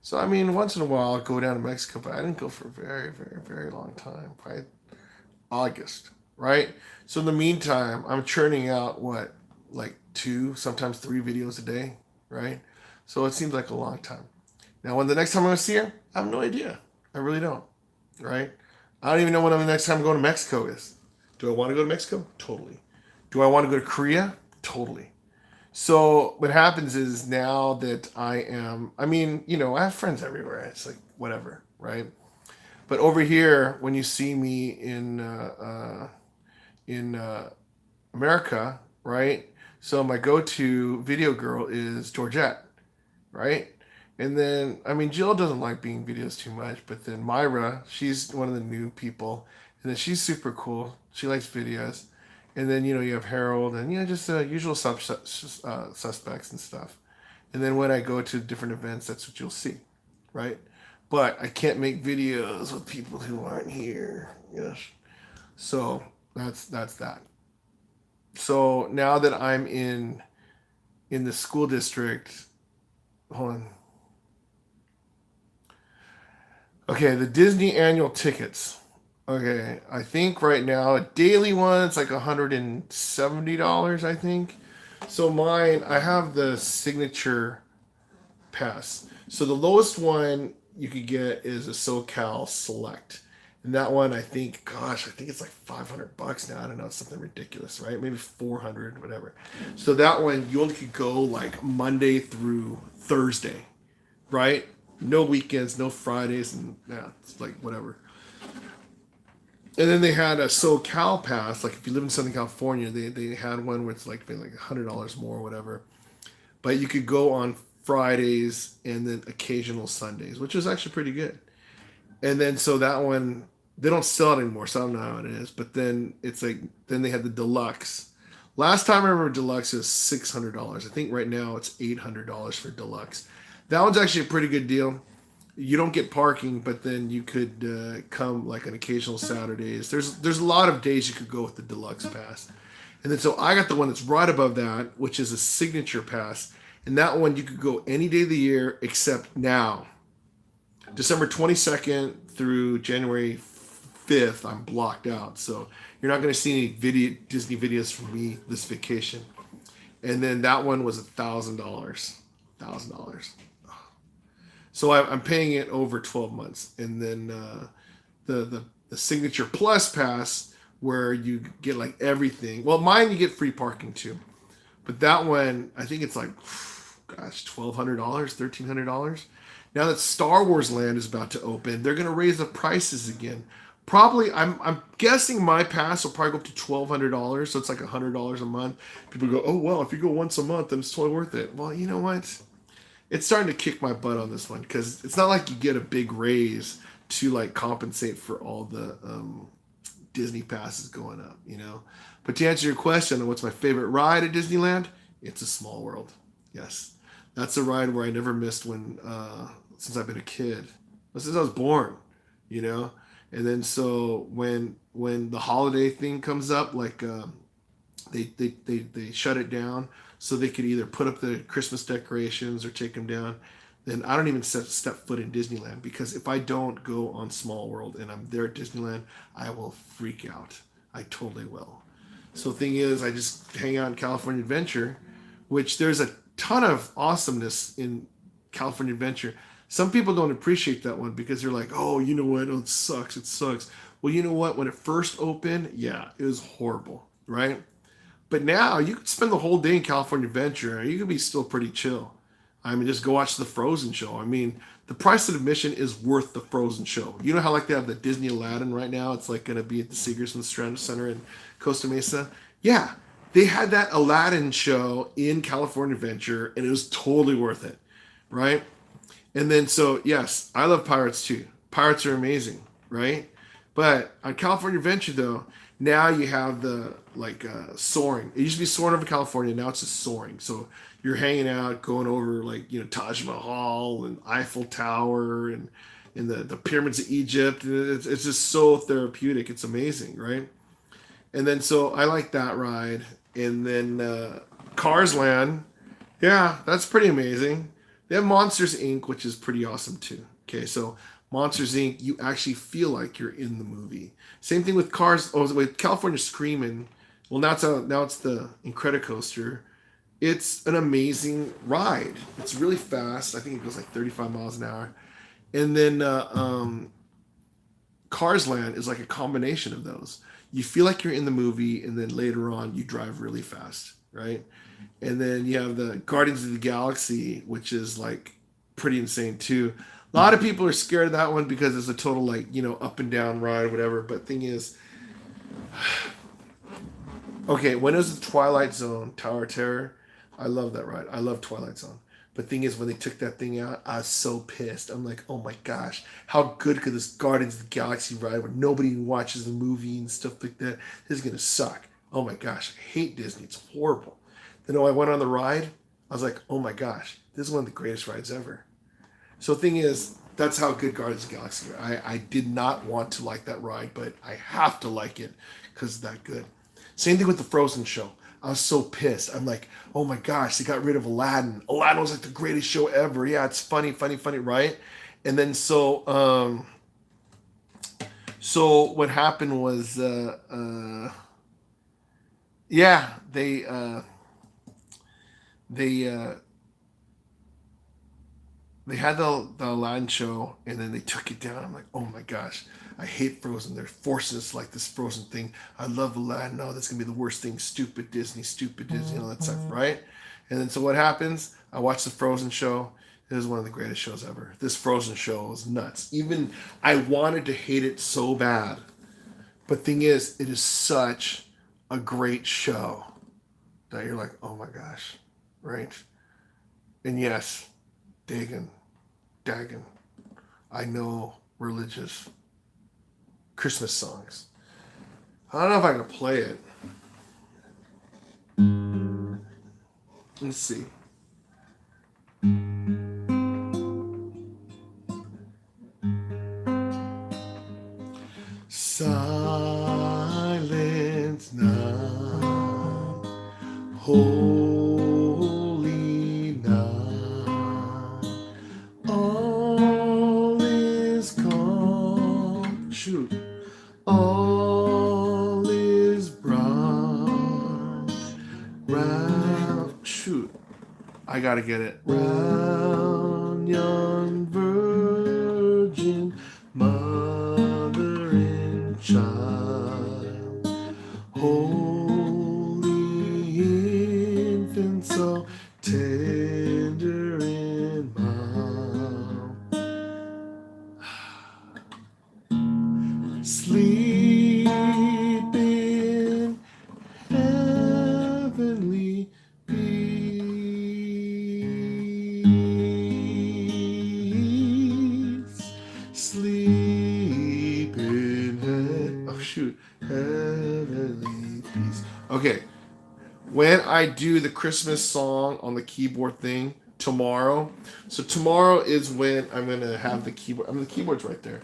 So, I mean, once in a while I'll go down to Mexico, but I didn't go for a very, very, very long time. Probably August, right? So in the meantime, I'm churning out like 2, sometimes 3 videos a day, right? So it seems like a long time. Now, when the next time I'm going to see her, I have no idea. I really don't, right? I don't even know when the next time I'm going to Mexico is. Do I want to go to Mexico? Totally. Do I want to go to Korea? Totally. So what happens is now that I have friends everywhere. It's like whatever, right? But over here, when you see me in America, right? So my go-to video girl is Georgette, right? And then Jill doesn't like being videos too much, but then Myra, she's one of the new people, and then she's super cool. She likes videos. And then, you have Harold and, just the usual suspects and stuff. And then when I go to different events, that's what you'll see, right? But I can't make videos with people who aren't here. Yes. So that's that. So now that I'm in the school district, hold on. Okay, the Disney annual tickets. Okay, I think right now a daily one it's like $170, I think. So mine, I have the signature pass. So the lowest one you could get is a SoCal Select. And that one I think it's like $500 now. I don't know, it's something ridiculous, right? Maybe 400, whatever. So that one you only could go like Monday through Thursday, right? No weekends, no Fridays, and it's like whatever. And then they had a SoCal pass. Like if you live in Southern California, they had one where it's like $100 more or whatever. But you could go on Fridays and then occasional Sundays, which is actually pretty good. And then so that one, they don't sell it anymore, so I don't know how it is. But then then they had the deluxe. Last time I remember deluxe was $600. I think right now it's $800 for deluxe. That one's actually a pretty good deal. You don't get parking, but then you could come like on occasional Saturdays. There's a lot of days you could go with the deluxe pass. And then so I got the one that's right above that, which is a signature pass. And that one you could go any day of the year except now. December 22nd through January 5th, I'm blocked out. So you're not going to see any Disney videos from me this vacation. and then that one was $1,000. So I'm paying it over 12 months, and then the Signature Plus pass where you get like everything. Well, mine you get free parking too, but that one I think it's like, gosh, $1,200, $1,300. Now that Star Wars Land is about to open, they're going to raise the prices again. Probably, I'm guessing my pass will probably go up to $1,200, so it's like $100 a month. People go, oh well, if you go once a month, then it's totally worth it. Well, you know what? It's starting to kick my butt on this one because it's not like you get a big raise to like compensate for all the Disney passes going up, you know. But to answer your question on what's my favorite ride at Disneyland, it's A Small World. Yes, that's a ride where I never missed when since I've been a kid, since I was born, you know. And then so when the holiday thing comes up, like they shut it down so they could either put up the Christmas decorations or take them down. Then I don't even step foot in Disneyland because if I don't go on Small World and I'm there at Disneyland, I will freak out. I totally will. So the thing is, I just hang out in California Adventure, which there's a ton of awesomeness in California Adventure. Some people don't appreciate that one because they're like, oh, you know what? Oh, it sucks. It sucks. Well, you know what? When it first opened, yeah, it was horrible, right? But now you could spend the whole day in California Adventure and you could be still pretty chill. I mean, just go watch the Frozen show. I mean, the price of admission is worth the Frozen show. You know how like they have the Disney Aladdin right now? It's like going to be at the Seegers and Strand Center in Costa Mesa. Yeah, they had that Aladdin show in California Adventure, and it was totally worth it, right? And then so, yes, I love Pirates too. Pirates are amazing, right? But on California Adventure, though, now you have the like soaring. It used to be soaring over California. Now it's just soaring. So you're hanging out, going over like, you know, Taj Mahal and Eiffel Tower and the pyramids of Egypt. It's just so therapeutic. It's amazing, right? And then so I like that ride. And then Cars Land, yeah, that's pretty amazing. They have Monsters Inc., which is pretty awesome too. Okay, so Monsters Inc., you actually feel like you're in the movie. Same thing with Cars. Oh, wait, California Screamin'. Well, now it's the Incredicoaster. It's an amazing ride. It's really fast. I think it goes like 35 miles an hour. And then Cars Land is like a combination of those. You feel like you're in the movie, and then later on you drive really fast, right? And then you have the Guardians of the Galaxy, which is like pretty insane too. A lot of people are scared of that one because it's a total like, you know, up and down ride or whatever. But thing is, okay, when it was the Twilight Zone, Tower of Terror, I love that ride. I love Twilight Zone. But thing is, when they took that thing out, I was so pissed. I'm like, oh my gosh, how good could this Guardians of the Galaxy ride where nobody watches the movie and stuff like that? This is going to suck. Oh my gosh, I hate Disney. It's horrible. Then when I went on the ride, I was like, oh my gosh, this is one of the greatest rides ever. So the thing is, that's how good Guardians of the Galaxy are. I did not want to like that ride, but I have to like it because it's that good. Same thing with the Frozen show. I was so pissed. I'm like, oh my gosh, they got rid of Aladdin. Aladdin was like the greatest show ever. Yeah, it's funny, right? And then so what happened was, yeah, they had the Aladdin show, and then they took it down. I'm like, oh my gosh, I hate Frozen. They're forcing us like this Frozen thing. I love Aladdin. No, that's gonna be the worst thing. Stupid Disney, all that stuff, right? And then so what happens? I watched the Frozen show. It was one of the greatest shows ever. This Frozen show was nuts. Even I wanted to hate it so bad, but thing is, it is such a great show that you're like, oh my gosh, right? And yes, Dagon, I know religious Christmas songs. I don't know if I can play it. Let's see. Silence night, holy night, all is calm. Shoot. All is bright round I gotta get it. Round young virgin, mother and child, holy infant, so tender and mild, sleep in heavenly peace. Sleep in heavenly peace. Okay, when I do the Christmas song on the keyboard thing tomorrow, so tomorrow is when I'm gonna have the keyboard. The keyboard's right there.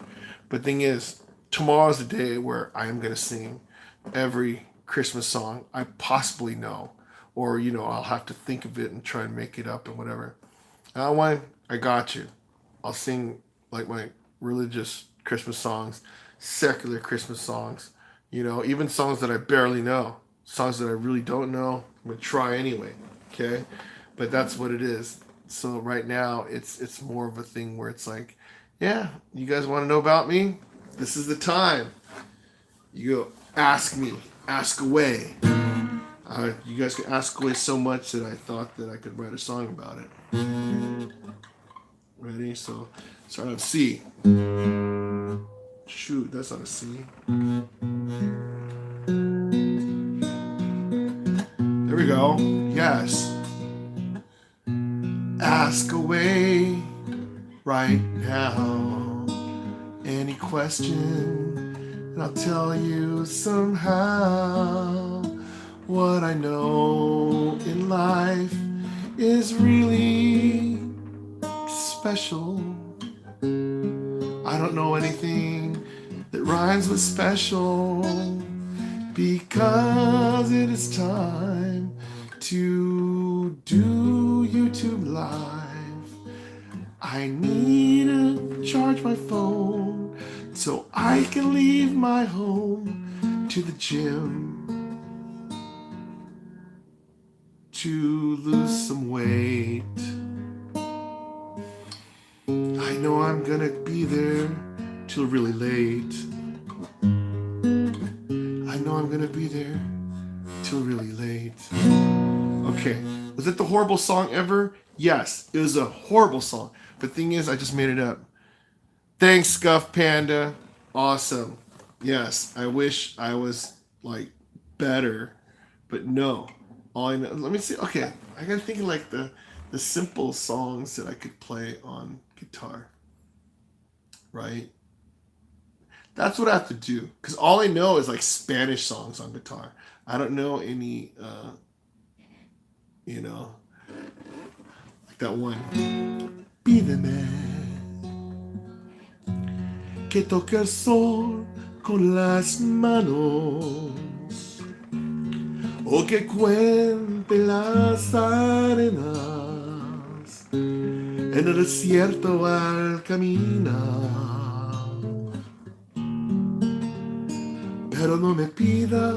But thing is, tomorrow's the day where I am gonna sing every Christmas song I possibly know, or I'll have to think of it and try and make it up and whatever. I got you. I'll sing like my religious Christmas songs, secular Christmas songs, even songs that I barely know, songs that I really don't know. I'm gonna try anyway, okay? But that's what it is. So right now, it's more of a thing where it's like, yeah, you guys want to know about me? This is the time. You go ask me, ask away. You guys can ask away so much that I thought that I could write a song about it. Ready? So start on C. Shoot, that's not a C. There we go. Yes. Ask away right now. Any question, and I'll tell you somehow. What I know in life is really special. I don't know anything that rhymes with special, because it is time to do YouTube Live. I need to charge my phone so I can leave my home to the gym to lose some weight. I know I'm gonna be there till really late. I know I'm gonna be there till really late. Okay, was it the horrible song ever? Yes, it was a horrible song. But thing is, I just made it up. Thanks, Scuff Panda. Awesome. Yes, I wish I was like better, but no. All I know, let me see. Okay, I gotta think of like the simple songs that I could play on guitar. Right? That's what I have to do. Because all I know is like Spanish songs on guitar. I don't know any, like that one. Pídeme que toque el sol con las manos, o que cuente las arenas en el desierto al caminar. Pero no me pidas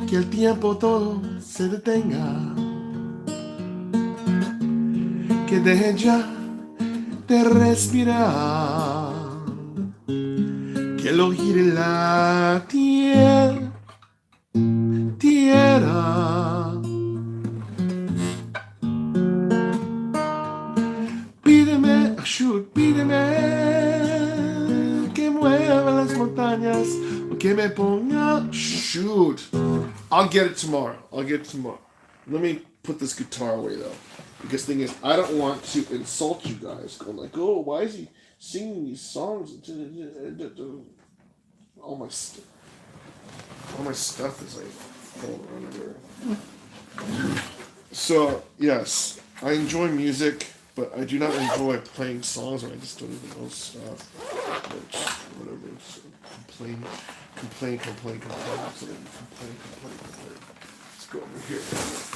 que el tiempo todo se detenga, que deje ya de respirar, que lo gire la tierra. Pídeme que mueva las montañas, o que me ponga. Shoot, I'll get it tomorrow. Let me put this guitar away though, because the thing is, I don't want to insult you guys. Going like, oh, why is he singing these songs? All my stuff is like falling everywhere. So yes, I enjoy music, but I do not enjoy playing songs when I just don't even know stuff. Which, whatever. So complain. Let's go over here.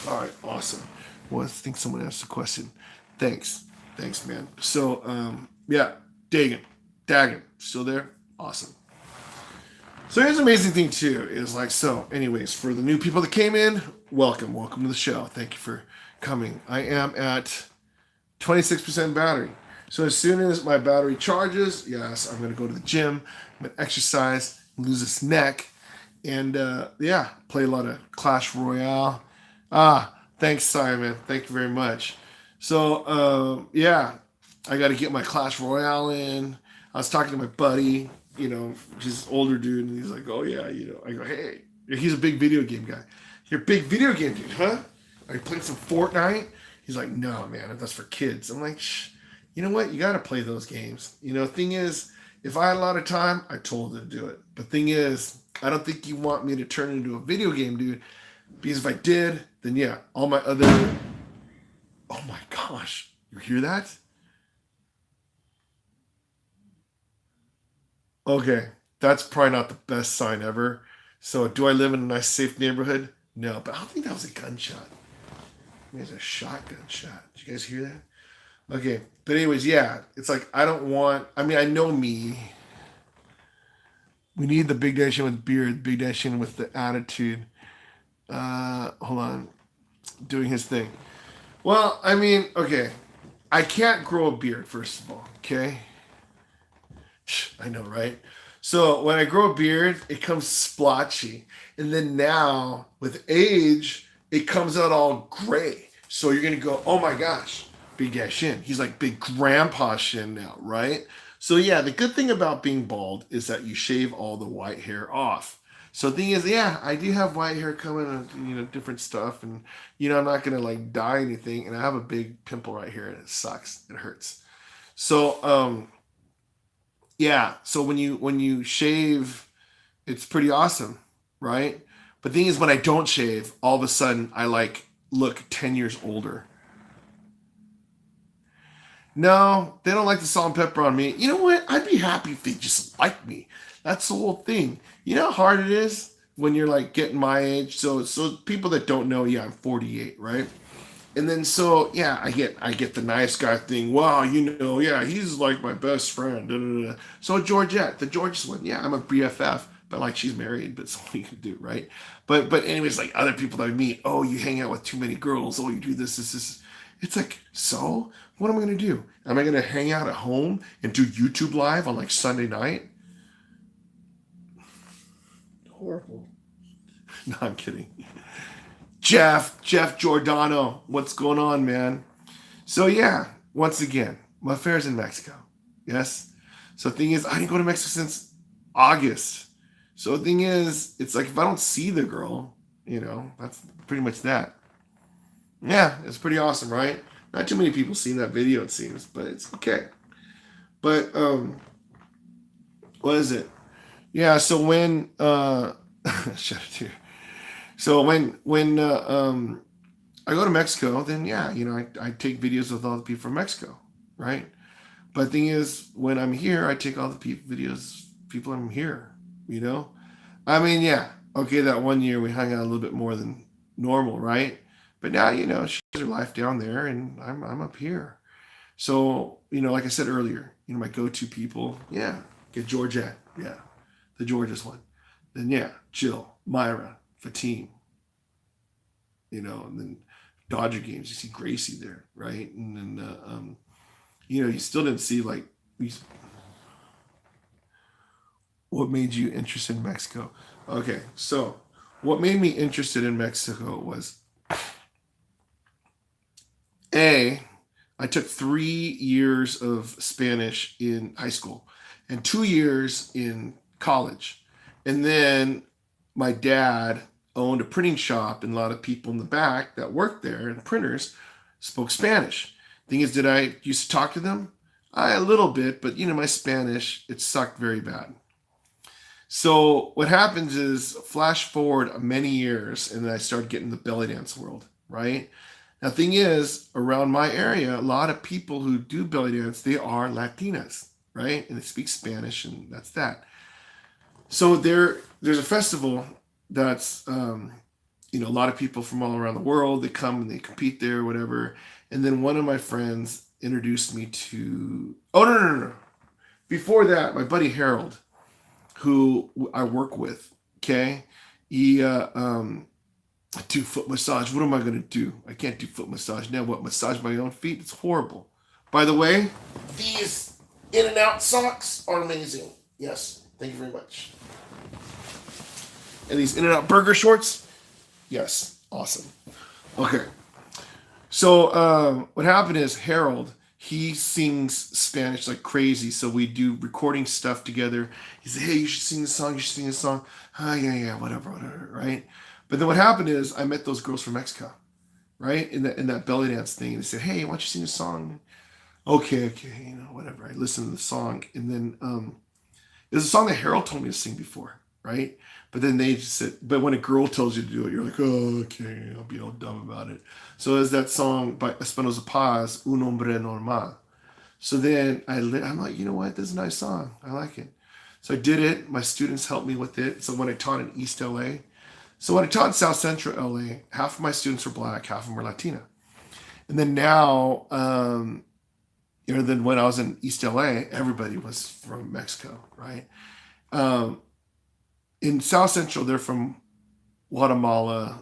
All right, awesome. Well, I think someone asked a question. Thanks, man. So, yeah, Dagan, still there? Awesome. So here's the amazing thing too is like so. Anyways, for the new people that came in, welcome to the show. Thank you for coming. I am at 26% battery. So as soon as my battery charges, yes, I'm gonna go to the gym. I'm gonna exercise, lose this neck, and yeah, play a lot of Clash Royale. Thanks, Simon. Thank you very much. So yeah, I got to get my Clash Royale in. I was talking to my buddy, he's an older dude, and he's like, "Oh yeah, I go, hey, he's a big video game guy. You're a big video game dude, huh? Are you playing some Fortnite?" He's like, "No, man, that's for kids." I'm like, "Shh, you know what? You got to play those games." Thing is, if I had a lot of time, I told him to do it. But thing is, I don't think you want me to turn into a video game dude, because if I did, then yeah, all my other. Oh my gosh, you hear that? Okay, that's probably not the best sign ever. So, do I live in a nice, safe neighborhood? No, but I don't think that was a gunshot. Maybe it was a shotgun shot. Did you guys hear that? Okay, but anyways, yeah, it's like I don't want. I mean, I know me. We need the big Dacian with beard, big Dacian with the attitude. Hold on, doing his thing. Well, I mean, okay, I can't grow a beard first of all. Okay, I know, right? So when I grow a beard, it comes splotchy. And then now, with age, it comes out all gray. So you're going to go, oh my gosh, Big Guy Shin. He's like Big Grandpa Shin now, right? So yeah, the good thing about being bald is that you shave all the white hair off. So the thing is, yeah, I do have white hair coming and, different stuff. And, I'm not going to like dye anything. And I have a big pimple right here and it sucks. It hurts. So, yeah, so when you shave, it's pretty awesome, right? But the thing is, when I don't shave, all of a sudden I like look 10 years older. No, they don't like the salt and pepper on me. You know what? I'd be happy if they just liked me. That's the whole thing. You know how hard it is when you're like getting my age. So people that don't know, yeah, I'm 48, right? And then so yeah, I get the nice guy thing. Wow, yeah, he's like my best friend. Da, da, da. So Georgette, the George's one, yeah, I'm a BFF, but like she's married, but it's all you can do, right? But anyways, like other people that I meet, oh, you hang out with too many girls. Oh, you do this. It's like, so what am I gonna do? Am I gonna hang out at home and do YouTube live on like Sunday night? Horrible. No, I'm kidding. Jeff Giordano, what's going on, man? So yeah, once again, my affair's in Mexico. Yes. So the thing is, I didn't go to Mexico since August. So the thing is, it's like if I don't see the girl, that's pretty much that. Yeah, it's pretty awesome, right? Not too many people seen that video, it seems, but it's okay. But what is it? Yeah. So when shut it here. So when I go to Mexico, then yeah, I take videos with all the people from Mexico, right? But the thing is, when I'm here, I take all the videos, people I'm here, you know? I mean, yeah, okay, that one year we hung out a little bit more than normal, right? But now, she has her life down there and I'm up here. So, like I said earlier, my go-to people, yeah, get Georgette, yeah, the George's one. Then yeah, Jill, Myra, Fatim, and then Dodger games, you see Gracie there, right? And then, you still didn't see like what made you interested in Mexico. Okay, so what made me interested in Mexico was I took 3 years of Spanish in high school and 2 years in college. And then my dad owned a printing shop, and a lot of people in the back that worked there and printers spoke Spanish. Thing is, did I used to talk to them? A little bit, but my Spanish, it sucked very bad. So what happens is, flash forward many years, and then I started getting the belly dance world, right? Now, thing is, around my area, a lot of people who do belly dance, they are Latinas, right? And they speak Spanish, and that's that. So there's a festival that's, a lot of people from all around the world, they come and they compete there, whatever. And then one of my friends introduced me to, oh, no. Before that, my buddy Harold, who I work with. Okay, he I do foot massage. What am I gonna do? I can't do foot massage now. What, massage my own feet? It's horrible. By the way, these In and Out socks are amazing. Yes, thank you very much. And these In and Out burger shorts, yes, awesome. Okay, so what happened is Harold, he sings Spanish like crazy, so we do recording stuff together. He said, "Hey, you should sing this song. You should sing this song." Ah, yeah, whatever, right? But then what happened is I met those girls from Mexico, right? In that belly dance thing, and they said, "Hey, why don't you sing a song?" Okay, whatever. I listened to the song, and then it was a song that Harold told me to sing before, right? But then they just said, but when a girl tells you to do it, you're like, oh, okay, I'll be all dumb about it. So there's that song by Espinosa Paz, Un Hombre Normal. So then I'm like, you know what? This is a nice song. I like it. So I did it. My students helped me with it. So when I taught in East LA, so when I taught in South Central LA, half of my students were black, half of them were Latina. And then now, then when I was in East LA, everybody was from Mexico, right? In South Central, they're from Guatemala,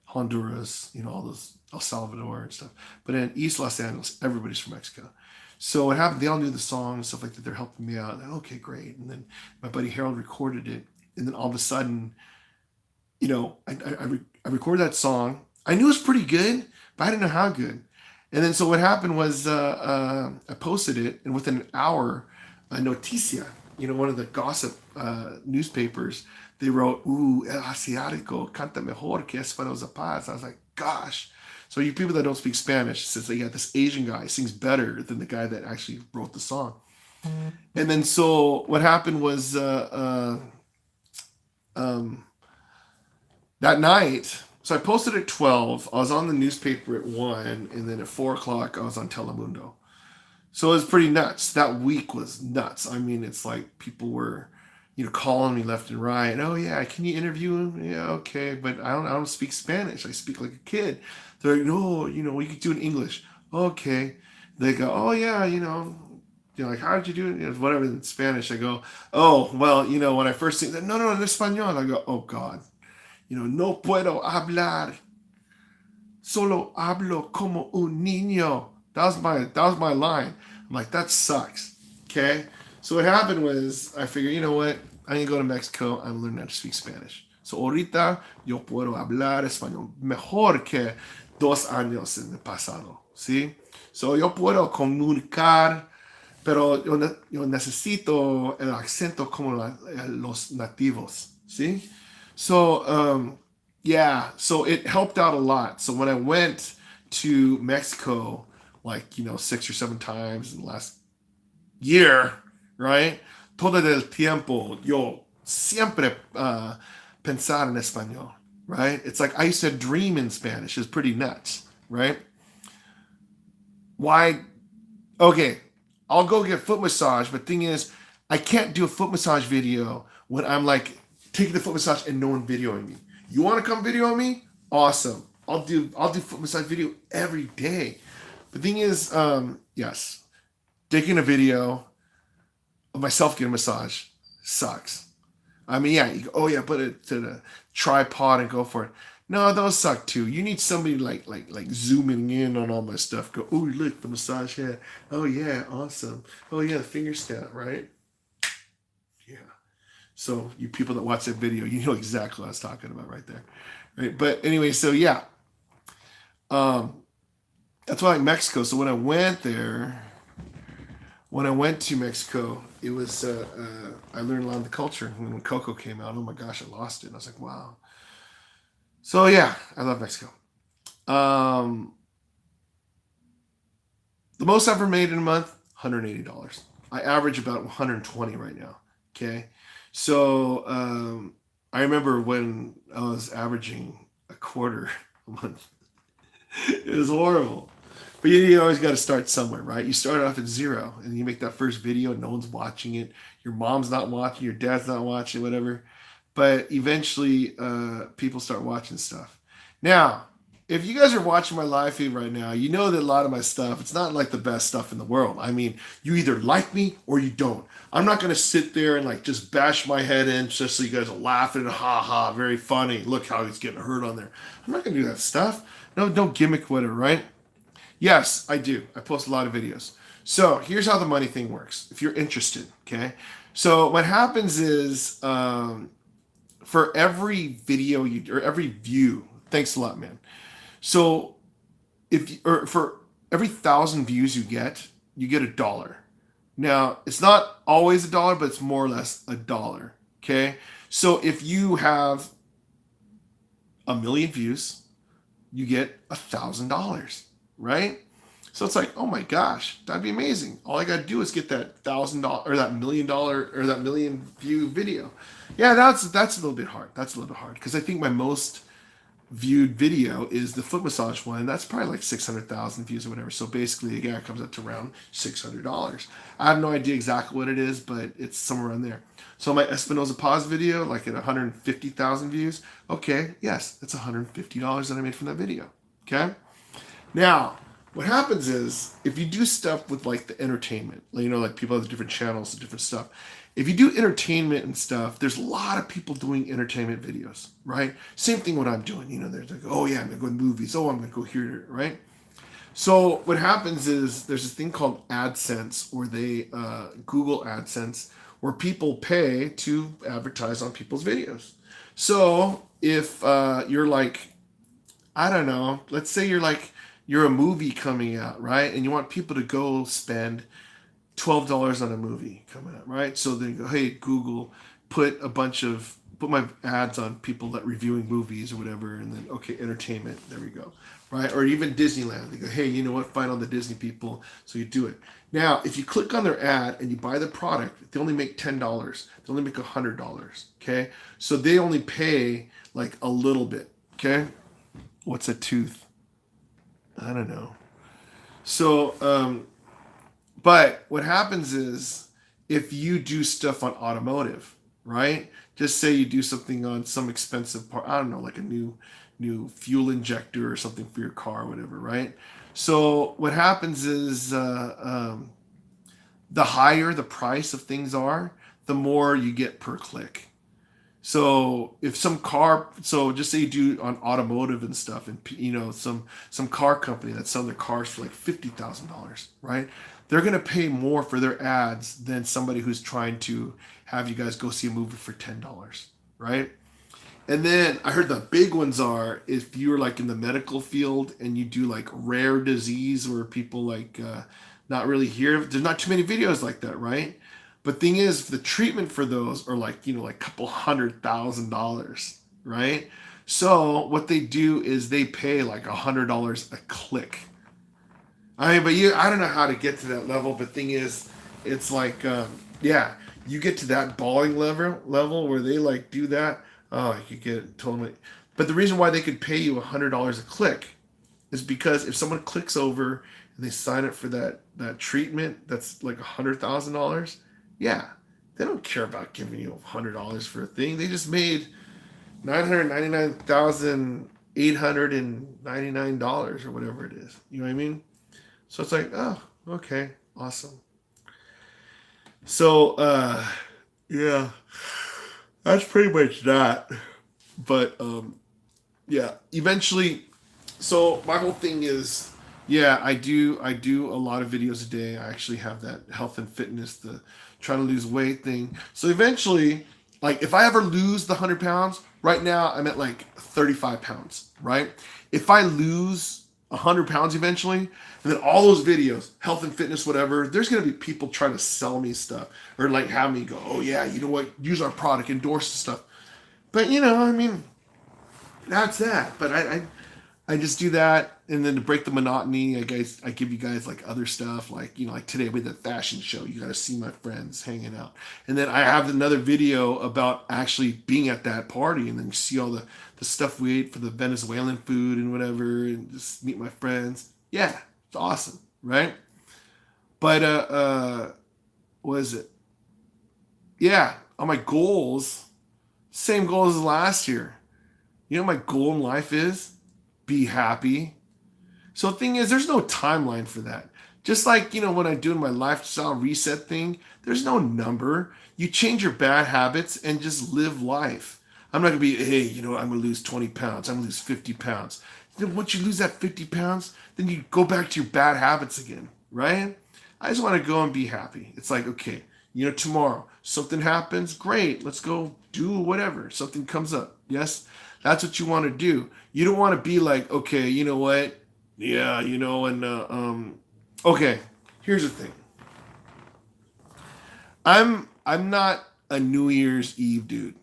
Honduras, all those, El Salvador and stuff. But in East Los Angeles, everybody's from Mexico. So what happened, they all knew the song and stuff like that. They're helping me out. Okay, great. And then my buddy Harold recorded it. And then all of a sudden, I recorded that song. I knew it was pretty good, but I didn't know how good. And then so what happened was I posted it, and within an hour, Noticia, one of the gossip newspapers, they wrote, "Ooh, El Asiático canta mejor que Espinosa Paz." I was like, gosh. So you people that don't speak Spanish, says they got this Asian guy sings better than the guy that actually wrote the song. And then so what happened was that night, so I posted at 12. I was on the newspaper at 1, and then at 4 o'clock, I was on Telemundo. So it was pretty nuts. That week was nuts. I mean, it's like people were, calling me left and right. Oh yeah, can you interview him? Yeah, okay, but I don't speak Spanish. I speak like a kid. They're like, no, we could do it in English. Okay. They go, oh yeah, like, how did you do it? Whatever in Spanish. I go, oh well, when I first sing that, no, en español. I go, oh God. No puedo hablar. Solo hablo como un niño. That was my line. I'm like, that sucks. Okay? So what happened was I figured, you know what? I'm gonna go to Mexico. I'm learning how to speak Spanish. So ahorita yo puedo hablar español mejor que 2 años en el pasado. ¿Sí? So yo puedo comunicar, pero yo necesito el acento como los nativos. ¿Sí? So, so it helped out a lot. So when I went to Mexico, 6 or 7 times in the last year, right? Todo el tiempo, yo siempre pensar en español, right? It's like I used to dream in Spanish. It's pretty nuts, right? Why? Okay, I'll go get foot massage, but thing is, I can't do a foot massage video when I'm like taking the foot massage and no one videoing me. You want to come video me? Awesome. I'll do foot massage video every day. The thing is, yes, taking a video of myself getting a massage sucks. I mean, yeah, you go, oh yeah, put it to the tripod and go for it. No, those suck too. You need somebody like zooming in on all my stuff. Go, oh look, the massage head. Oh yeah, awesome. Oh yeah, the finger snap, right? Yeah. So you people that watch that video, you know exactly what I was talking about right there, right? But anyway, so yeah, that's why I like Mexico. So when I went to Mexico, it was I learned a lot of the culture. When Coco came out, oh my gosh, I lost it. And I was like, wow. So yeah, I love Mexico. The most I've ever made in a month, $180. I average about 120 right now. Okay. So I remember when I was averaging a quarter a month. It was horrible. But you always got to start somewhere, right? You start off at 0 and you make that first video and no one's watching it. Your mom's not watching, your dad's not watching, whatever. But eventually people start watching stuff. Now, if you guys are watching my live feed right now, you know that a lot of my stuff, it's not like the best stuff in the world. I mean, you either like me or you don't. I'm not going to sit there and like just bash my head in just so you guys are laughing and ha ha, very funny. Look how he's getting hurt on there. I'm not going to do that stuff. No, don't gimmick with it, right? Yes, I do. I post a lot of videos. So here's how the money thing works, if you're interested, okay? So what happens is for every video or every view, thanks a lot, man. So or for every 1,000 views you get $1. Now, it's not always $1, but it's more or less $1, okay? So if you have 1,000,000 views, you get $1,000, right? So it's like, oh my gosh, that'd be amazing. All I gotta do is get that $1,000 or that $1,000,000 or that 1,000,000 view video. Yeah, that's a little bit hard. That's a little bit hard because I think my most viewed video is the foot massage one. That's probably like 600,000 views or whatever. So basically, again, it comes up to around $600. I have no idea exactly what it is, but it's somewhere around there. So my Espinosa Pause video, like at 150,000 views. Okay, yes, that's $150 that I made from that video. Okay. Now, what happens is if you do stuff with like the entertainment, you know, like people have different channels and different stuff. If you do entertainment and stuff, there's a lot of people doing entertainment videos, right? Same thing what I'm doing. You know, there's like, oh yeah, I'm gonna go to movies. Oh, I'm gonna go here, right? So what happens is there's this thing called AdSense, or they Google AdSense, where people pay to advertise on people's videos. So if you're like, I don't know, let's say you're a movie coming out, right? And you want people to go spend $12 on a movie coming out, right? So they go, hey, Google, put my ads on people that reviewing movies or whatever, and then, okay, entertainment, there we go, right? Or even Disneyland, they go, hey, you know what, find all the Disney people, so you do it. Now, if you click on their ad and you buy the product, they only make $10. They only make $100, okay? So they only pay like a little bit, okay? What's a tooth? I don't know. So, but what happens is if you do stuff on automotive, right? Just say you do something on some expensive part, I don't know, like a new fuel injector or something for your car or whatever, right? So what happens is the higher the price of things are, the more you get per click. So if so just say you do on automotive and stuff, and you know some car company that's selling their cars for like $50,000, right? They're gonna pay more for their ads than somebody who's trying to have you guys go see a movie for $10, right? And then I heard the big ones are if you're like in the medical field and you do like rare disease where people like not really hear. There's not too many videos like that, right? But thing is, the treatment for those are like, you know, like a couple $100,000, right? So what they do is they pay like $100 a click. I mean, but I don't know how to get to that level. But thing is, it's like, yeah, you get to that balling level where they like do that. Oh, you could get totally. But the reason why they could pay you $100 a click is because if someone clicks over and they sign up for that treatment, that's like $100,000. Yeah, they don't care about giving you $100 for a thing. They just made $999,899 or whatever it is. You know what I mean? So it's like, oh, okay, awesome. So, yeah, that's pretty much that. But, yeah, eventually, so my whole thing is, yeah, I do a lot of videos a day. I actually have that health and fitness, the trying to lose weight thing. So eventually, like if I ever lose the 100 pounds, right now I'm at like 35 pounds, right? If I lose 100 pounds eventually, and then all those videos, health and fitness, whatever, there's going to be people trying to sell me stuff or like have me go, oh yeah, you know what, use our product, endorse the stuff. But you know, I mean, that's that. But I just do that, and then to break the monotony, I give you guys like other stuff, like, you know, like today with the fashion show, you got to see my friends hanging out, and then I have another video about actually being at that party, and then you see all the stuff we ate for the Venezuelan food and whatever, and just meet my friends. Yeah, it's awesome, right? But what is it? Yeah, on my goals, same goals as last year. You know what my goal in life is? be happy. So the thing is, there's no timeline for that. Just like, when I'm doing my lifestyle reset thing, there's no number. You change your bad habits and just live life. I'm not going to be, hey, I'm going to lose 20 pounds. I'm going to lose 50 pounds. Then once you lose that 50 pounds, then you go back to your bad habits again, right? I just want to go and be happy. It's like, okay, tomorrow something happens, great. Let's go do whatever. Something comes up. Yes, that's what you want to do. You don't want to be like, okay, you know what? Yeah, okay, here's the thing. I'm not a New Year's Eve dude.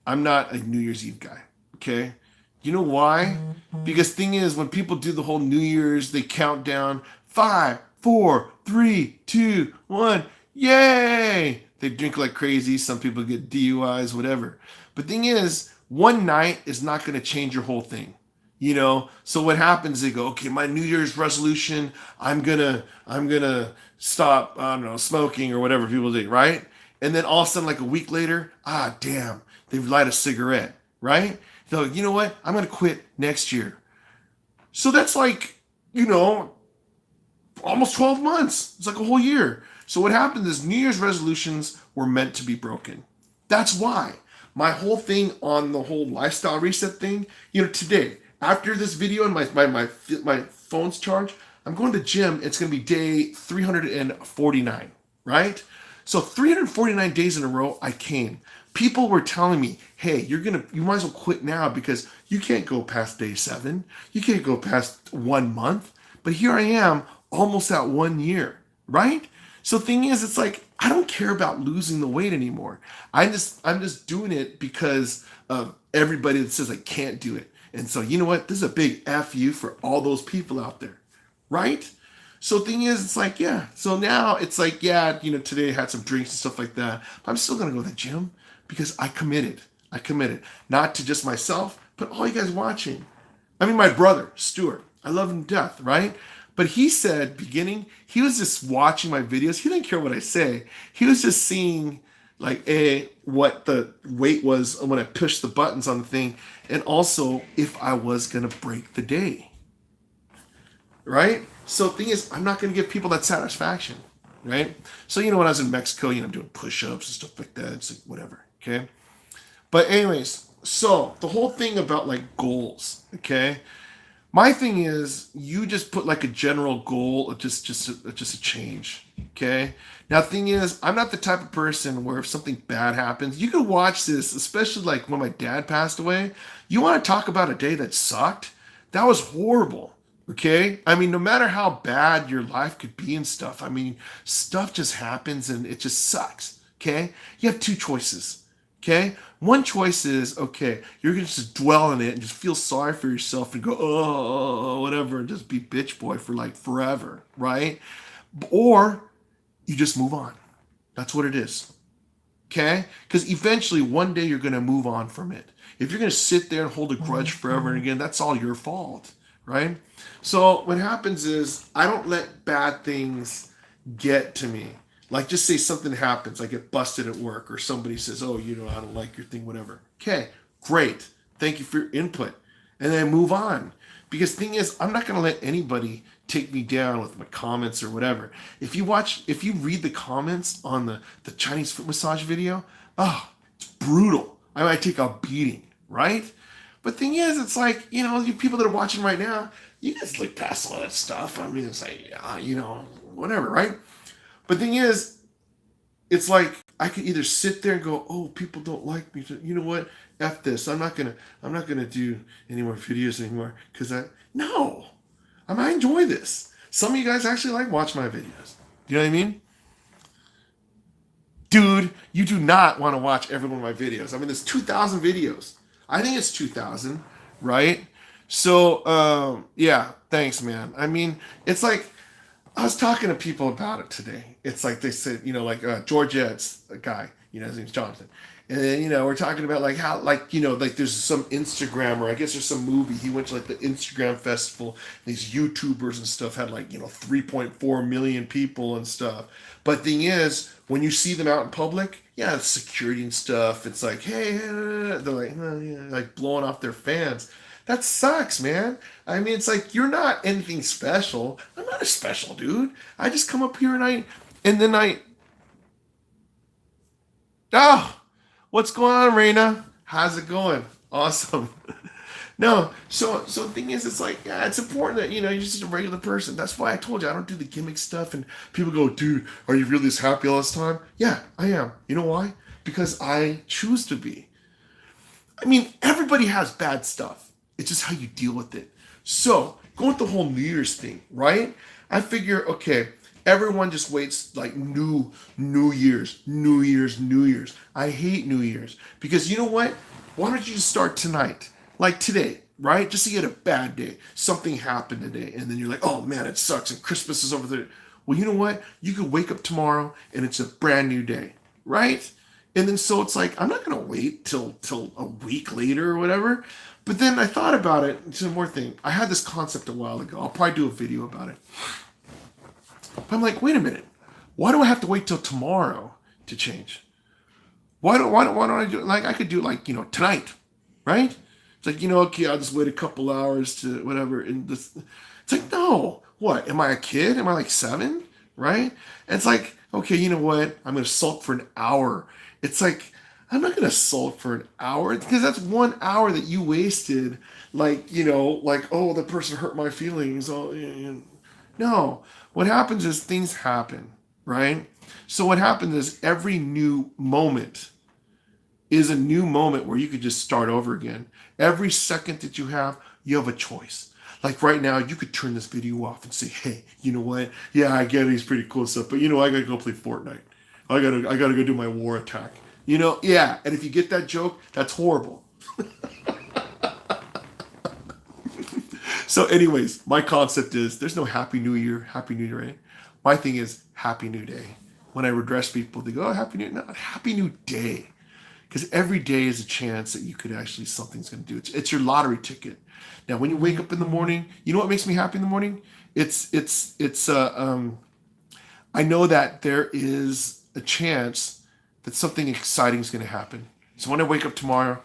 I'm not a New Year's Eve guy. Okay? You know why? Because thing is, when people do the whole New Year's, they count down 5, 4, 3, 2, 1. Yay! They drink like crazy. Some people get DUIs, whatever. But thing is, one night is not going to change your whole thing. So what happens, they go, okay, my New Year's resolution, I'm gonna stop, I don't know, smoking or whatever people do, right? And then all of a sudden, like a week later, damn, they light a cigarette, right? So you know what, I'm gonna quit next year. So that's like, almost 12 months. It's like a whole year. So what happened is New Year's resolutions were meant to be broken. That's why my whole thing on the whole lifestyle reset thing, today, after this video and my phone's charged, I'm going to the gym. It's going to be day 349, right? So 349 days in a row, I came. People were telling me, hey, you might as well quit now because you can't go past day 7. You can't go past 1 month. But here I am, almost at 1 year, right? So the thing is, it's like, I don't care about losing the weight anymore. I'm just doing it because of everybody that says I can't do it. And so, you know what? This is a big F you for all those people out there, right? So the thing is, it's like, yeah. So now it's like, yeah, today I had some drinks and stuff like that. But I'm still going to go to the gym because I committed. Not to just myself, but all you guys watching. I mean, my brother, Stuart, I love him to death, right? But he said, beginning, he was just watching my videos. He didn't care what I say. He was just seeing like what the weight was when I pushed the buttons on the thing, and also if I was gonna break the day, right? So the thing is, I'm not gonna give people that satisfaction, right? So when I was in Mexico, I'm doing push-ups and stuff like that. It's like whatever, okay? But anyways, so the whole thing about like goals, okay? My thing is, you just put like a general goal of just a change, okay? Now, the thing is, I'm not the type of person where if something bad happens, you can watch this, especially like when my dad passed away. You want to talk about a day that sucked? That was horrible, okay? I mean, no matter how bad your life could be and stuff, I mean, stuff just happens and it just sucks, okay? You have 2 choices, okay? One choice is, okay, you're going to just dwell in it and just feel sorry for yourself and go, oh, whatever, and just be bitch boy for like forever, right? Or you just move on. That's what it is, okay? Because eventually, one day you're going to move on from it. If you're going to sit there and hold a grudge forever and again, that's all your fault, right? So what happens is I don't let bad things get to me. Like, just say something happens, I get busted at work, or somebody says, oh, I don't like your thing, whatever. Okay, great. Thank you for your input. And then move on. Because the thing is, I'm not going to let anybody take me down with my comments or whatever. If you read the comments on the Chinese foot massage video, it's brutal. I might take a beating, right? But thing is, it's like, you people that are watching right now, you guys look past all that stuff. I mean, it's like, whatever, right? But the thing is, it's like I could either sit there and go, "Oh, people don't like me." You know what? F this. I'm not gonna do any more videos anymore because I enjoy this. Some of you guys actually like watch my videos. You know what I mean? Dude, you do not want to watch every one of my videos. I mean, there's 2,000 videos. I think it's 2,000, right? So, yeah, thanks, man. I mean, it's like, I was talking to people about it today. It's like they said, like Georgette's a guy, his name's Jonathan. And then, we're talking about like how, like, like there's some Instagrammer, I guess there's some movie. He went to like the Instagram festival. These YouTubers and stuff had like, 3.4 million people and stuff. But thing is, when you see them out in public, yeah, it's security and stuff. It's like, hey, they're like, yeah, like blowing off their fans. That sucks, man. I mean, it's like you're not anything special. I'm not a special dude. I just come up here and then I, oh, what's going on, Raina? How's it going? Awesome. No, so the thing is, it's like, yeah, it's important that you're just a regular person. That's why I told you I don't do the gimmick stuff. And people go, dude, are you really this happy all this time? Yeah, I am. You know why? Because I choose to be. I mean, everybody has bad stuff. It's just how you deal with it. So, going with the whole New Year's thing, right? I figure, okay, everyone just waits like New Year's, New Year's, New Year's. I hate New Year's because you know what? Why don't you just start tonight? Like today, right? Just to get a bad day. Something happened today, and then you're like, oh man, it sucks, and Christmas is over there. Well, you know what? You could wake up tomorrow and it's a brand new day, right? And then so it's like, I'm not gonna wait till a week later or whatever. But then I thought about it. It's one more thing. I had this concept a while ago. I'll probably do a video about it. But I'm like, wait a minute. Why do I have to wait till tomorrow to change? Why don't I do it? Like I could do it like, tonight, right? It's like, okay, I'll just wait a couple hours to whatever. And this, it's like, no, what? Am I a kid? Am I like 7? Right? And it's like, okay, you know what? I'm going to sulk for an hour. It's like, I'm not going to sulk for an hour because that's 1 hour that you wasted. Like, like, oh, the person hurt my feelings. Oh, yeah. No. What happens is things happen, right? So what happens is every new moment is a new moment where you could just start over again. Every second that you have a choice. Like right now, you could turn this video off and say, hey, you know what? Yeah, I get it, he's pretty cool stuff, but I gotta go play Fortnite. I gotta go do my war attack. Yeah, and if you get that joke, that's horrible. So anyways, my concept is there's no Happy New Year, right? My thing is Happy New Day. When I address people, they go, oh, Happy New Year. No, Happy New Day. Because every day is a chance that you could actually, something's going to do. It's your lottery ticket. Now, when you wake up in the morning, you know what makes me happy in the morning? I know that there is a chance that something exciting is going to happen. So when I wake up tomorrow,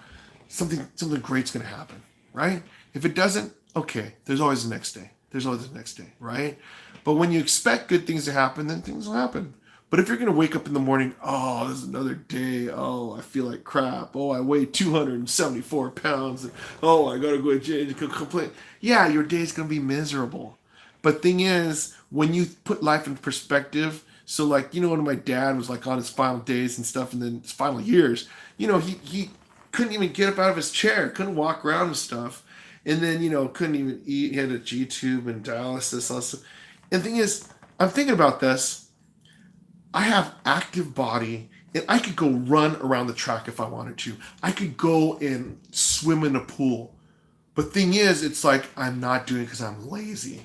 something great's going to happen, right? If it doesn't, okay, there's always the next day. There's always the next day, right? But when you expect good things to happen, then things will happen. But if you're going to wake up in the morning, oh, this is another day. Oh, I feel like crap. Oh, I weigh 274 pounds. Oh, I got to go to jail to complain. Yeah, your day's going to be miserable. But thing is, when you put life in perspective, so like, when my dad was like on his final days and stuff and then his final years, he couldn't even get up out of his chair, couldn't walk around and stuff. And then, couldn't even eat. He had a G-tube and dialysis. Also. And the thing is, I'm thinking about this. I have active body, and I could go run around the track if I wanted to. I could go and swim in a pool. But thing is, it's like I'm not doing it because I'm lazy.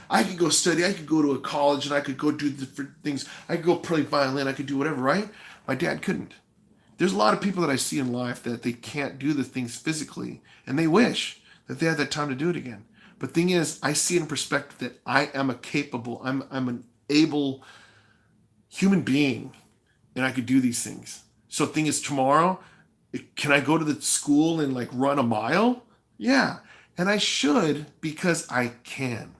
I could go study. I could go to a college, and I could go do different things. I could go play violin. I could do whatever, right? My dad couldn't. There's a lot of people that I see in life that they can't do the things physically, and they wish that they had that time to do it again. But thing is, I see it in perspective that I am I'm an able human being, and I could do these things. So the thing is, tomorrow, can I go to the school and like run a mile? Yeah, and I should because I can.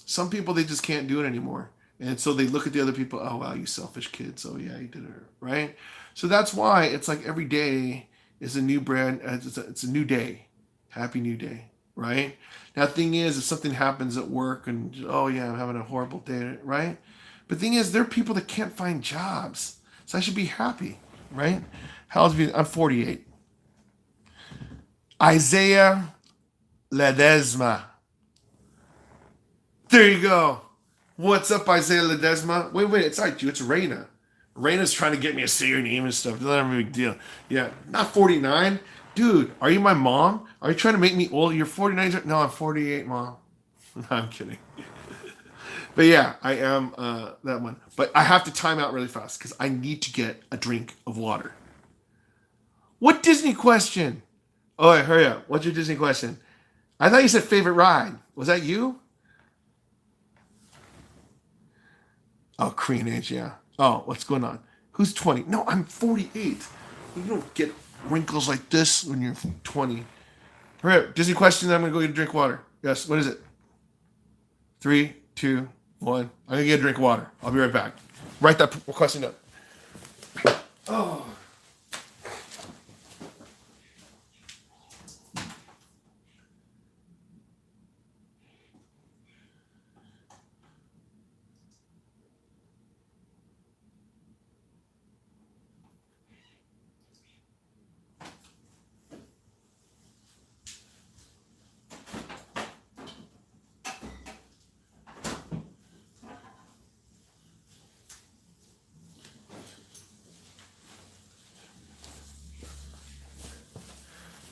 Some people, they just can't do it anymore. And so they look at the other people, oh, wow, you selfish kid. So yeah, you did it, right? So that's why it's like every day is a new brand. It's a new day. Happy New Day, right? Now, the thing is, if something happens at work and, oh yeah, I'm having a horrible day, right? But the thing is, there are people that can't find jobs. So I should be happy, right? How old are you? I'm 48. Isaiah Ledesma. There you go. What's up, Isaiah Ledesma? Wait, it's not you, it's Raina. Raina's trying to get me to say your name and stuff. It's not a big deal. Yeah, not 49. Dude, are you my mom? Are you trying to make me old? You're 49? No, I'm 48, Mom. No, I'm kidding. But yeah, I am that one. But I have to time out really fast because I need to get a drink of water. What Disney question? Oh, wait, hurry up. What's your Disney question? I thought you said favorite ride. Was that you? Oh, Korean age, yeah. Oh, what's going on? Who's 20? No, I'm 48. You don't get wrinkles like this when you're 20. Hurry up. Disney question, I'm going to go get a drink of water. Yes, what is it? 3, 2, 1. I'm going to get a drink of water. I'll be right back. Write that question up. Oh.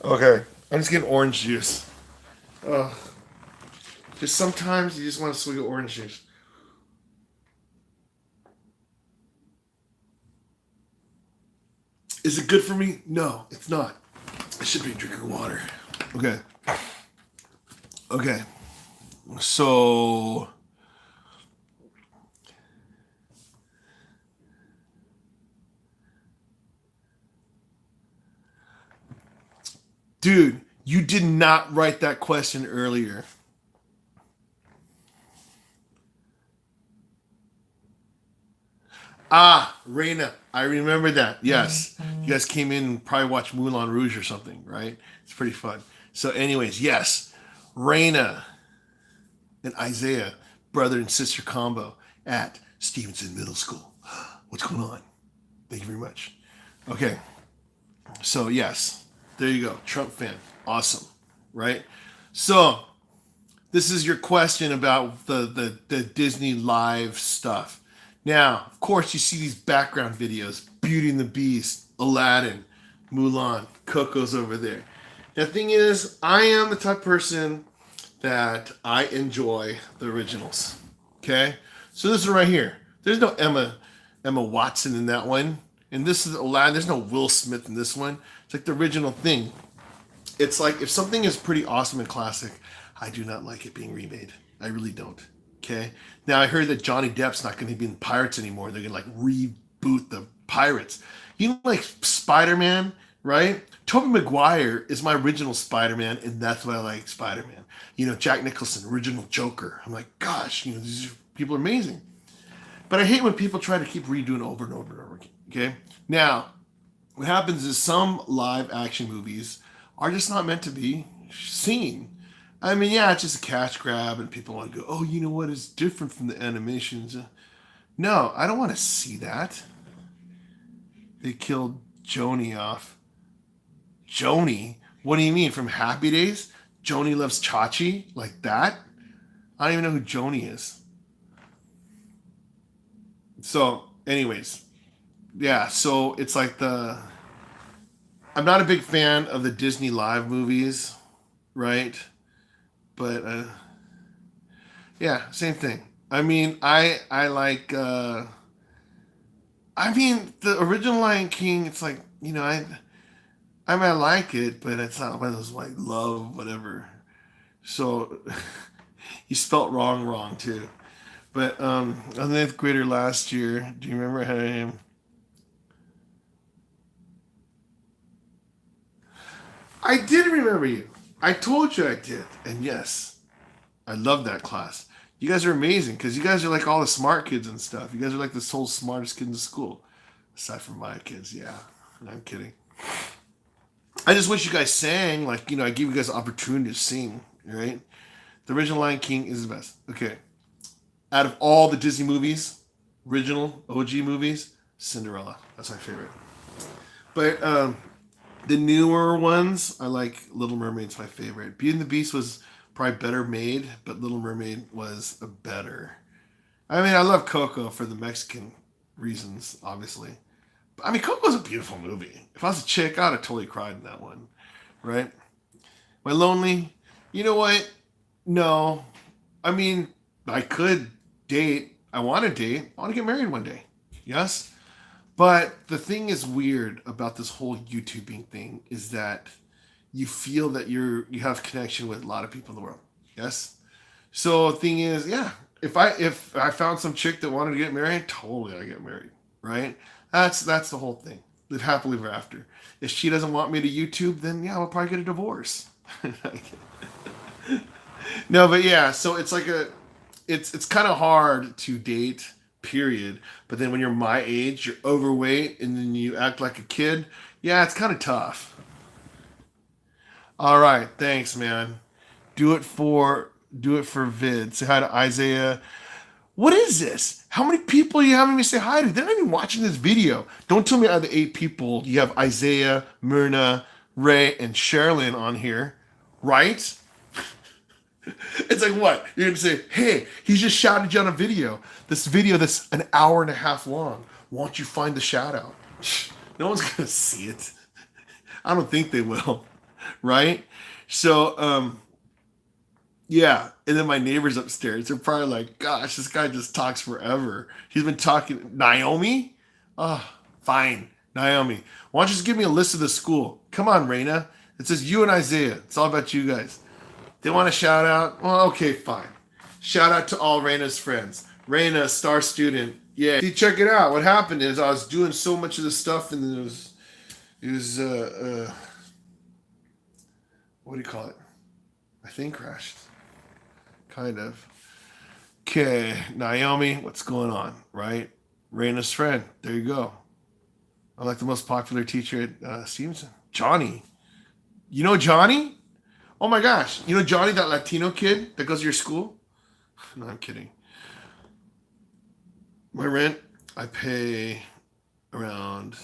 Okay, I'm just getting orange juice. Just sometimes you just want to swig of orange juice. Is it good for me? No, it's not. I should be drinking water. Okay. Okay. So dude, you did not write that question earlier. Ah, Reina, I remember that. Yes. You guys came in and probably watched Moulin Rouge or something, right? It's pretty fun. So, anyways, yes. Reina and Isaiah, brother and sister combo at Stevenson Middle School. What's going on? Thank you very much. Okay. So, yes. There you go. Trump fan. Awesome. Right? So, this is your question about the Disney Live stuff. Now, of course, you see these background videos: Beauty and the Beast, Aladdin, Mulan, Coco's over there. The thing is, I am the type of person that I enjoy the originals. Okay, so this one right here. There's no Emma Watson in that one, and this is Aladdin. There's no Will Smith in this one. It's like the original thing. It's like if something is pretty awesome and classic, I do not like it being remade. I really don't. Okay. Now I heard that Johnny Depp's not going to be in Pirates anymore. They're going to like reboot the Pirates. You know, like Spider-Man, right? Tobey Maguire is my original Spider-Man, and that's why I like Spider-Man. You know, Jack Nicholson, original Joker. I'm like, gosh, you know, these people are amazing. But I hate when people try to keep redoing over and over and over again. Okay. Now, what happens is some live action movies are just not meant to be seen. I mean, yeah, it's just a cash grab, and people want to go, oh, you know what is different from the animations? No, I don't want to see that. They killed Joni off. Joni? What do you mean? From Happy Days? Joni loves Chachi? Like that? I don't even know who Joni is. So, anyways, yeah, so it's like I'm not a big fan of the Disney Live movies, right? But yeah, same thing. I mean, I like. I mean, the original Lion King. It's like, you know, I mean, I like it, but it's not one of those like love whatever. So you spelt wrong too. But a ninth grader last year. Do you remember how him? I did remember you. I told you I did, and yes, I love that class. You guys are amazing because you guys are like all the smart kids and stuff. You guys are like the whole smartest kids in school, aside from my kids. Yeah, I'm kidding. I just wish you guys sang. Like, you know, I give you guys an opportunity to sing. Right? The original Lion King is the best. Okay. Out of all the Disney movies, original OG movies, Cinderella. That's my favorite. But the newer ones, I like Little Mermaid's my favorite. Beauty and the Beast was probably better made, but Little Mermaid was a better. I mean, I love Coco for the Mexican reasons, obviously. I mean, Coco's a beautiful movie. If I was a chick, I'd have totally cried in that one, right? Am I lonely? You know what? No. I mean, I could date. I want to date. I want to get married one day. Yes? But the thing is weird about this whole YouTubing thing is that you feel that you have connection with a lot of people in the world. Yes? So the thing is, yeah, if I found some chick that wanted to get married, totally I get married, right? That's the whole thing. Live happily ever after. If she doesn't want me to YouTube, then yeah, I'll probably get a divorce. No, but yeah, so it's like it's kind of hard to date, period. But then when you're my age, you're overweight, and then you act like a kid. Yeah, it's kind of tough. All right, thanks, man. Do it for vid. Say hi to Isaiah. What is this? How many people are you having me say hi to? They're not even watching this video. Don't tell me out of the 8 people you have Isaiah, Myrna, Ray, and Sherilyn on here, right? It's like what? You're gonna say, hey, he just shouted you on a video. This video that's an hour and a half long. Won't you find the shout out? No one's gonna see it. I don't think they will. Right? So, yeah. And then my neighbors upstairs, they're probably like, gosh, this guy just talks forever. He's been talking. Naomi? Oh, fine. Naomi. Why don't you just give me a list of the school? Come on, Raina. It says you and Isaiah. It's all about you guys. They want a shout out? Well, okay, fine. Shout out to all Raina's friends. Raina, star student. Yeah. See, check it out. What happened is I was doing so much of this stuff and it was what do you call it? My thing crashed. Kind of. Okay, Naomi, what's going on, right? Raina's friend. There you go. I'm like the most popular teacher at Stevenson. Johnny. You know Johnny? Oh my gosh. You know Johnny, that Latino kid that goes to your school? No, I'm kidding. My rent, I pay around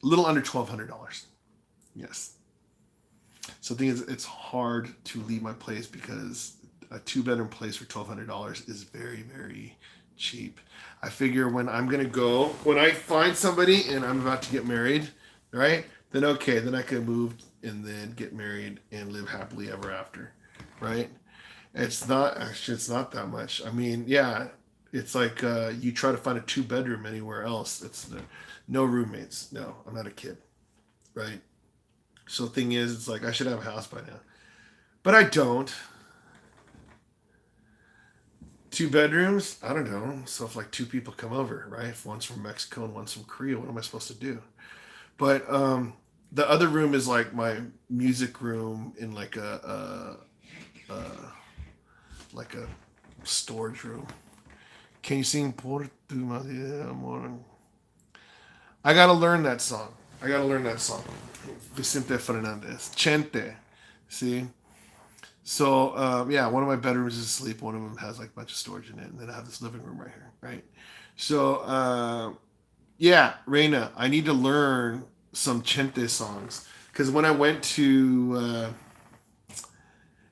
a little under $1,200. Yes. So the thing is, it's hard to leave my place because a 2-bedroom place for $1,200 is very, very cheap. I figure when I find somebody and I'm about to get married, right? Then okay, then I can move and then get married and live happily ever after, right? It's not that much. I mean, yeah, it's like you try to find a 2-bedroom anywhere else. It's no roommates. No, I'm not a kid, right? So the thing is, it's like I should have a house by now, but I don't. 2 bedrooms? I don't know. So if like 2 people come over, right? If one's from Mexico and one's from Korea, what am I supposed to do? But the other room is like my music room in like a storage room. Can you sing Por tu Madre Amor? I gotta learn that song. Vicente Fernandez. Chente. See? So, yeah, one of my bedrooms is asleep. One of them has like a bunch of storage in it. And then I have this living room right here, right? So, yeah, Reina, I need to learn some Chente songs. Because when I went to,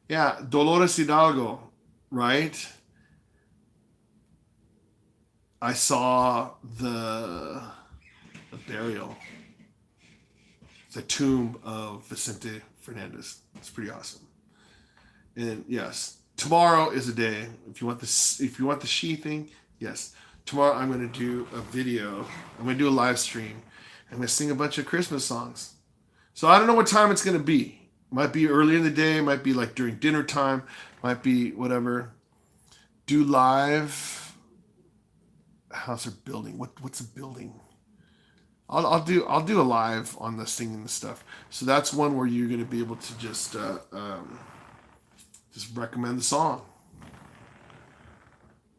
Dolores Hidalgo, right? I saw the burial, the tomb of Vicente Fernandez. It's pretty awesome. And yes, tomorrow is a day. If you want the she thing, yes. Tomorrow I'm going to do a video. I'm going to do a live stream. I'm going to sing a bunch of Christmas songs. So I don't know what time it's going to be. Might be early in the day. Might be like during dinner time. Might be whatever. Do live. House or building? What's a building? I'll do a live on the singing the stuff. So that's one where you're going to be able to just recommend the song.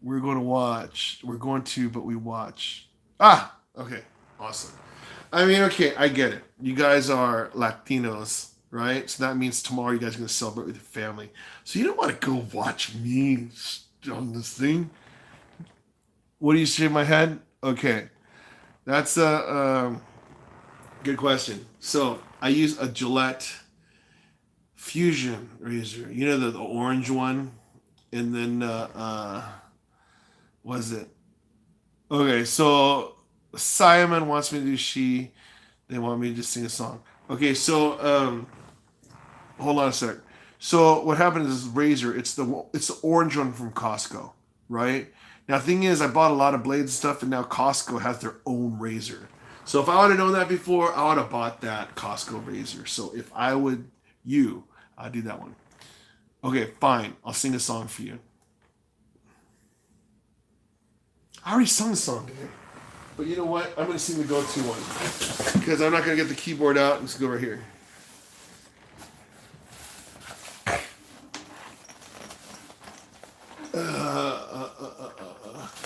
We watch. Okay. Awesome. I mean, okay, I get it. You guys are Latinos, right? So that means tomorrow you guys are going to celebrate with your family. So you don't want to go watch me on this thing. What do you shave my head? Okay. That's a good question. So I use a Gillette Fusion razor. You know the orange one? And then, what is it? Okay, so Simon wants me to do she. They want me to just sing a song. Okay, so, hold on a sec. So what happened is this razor, it's the orange one from Costco, right? Now, the thing is, I bought a lot of blades and stuff, and now Costco has their own razor. So if I would have known that before, I would have bought that Costco razor. So if I would, I'd do that one. Okay, fine. I'll sing a song for you. I already sung the song today. But you know what? I'm going to sing the go-to one. Because I'm not going to get the keyboard out. Let's go right here.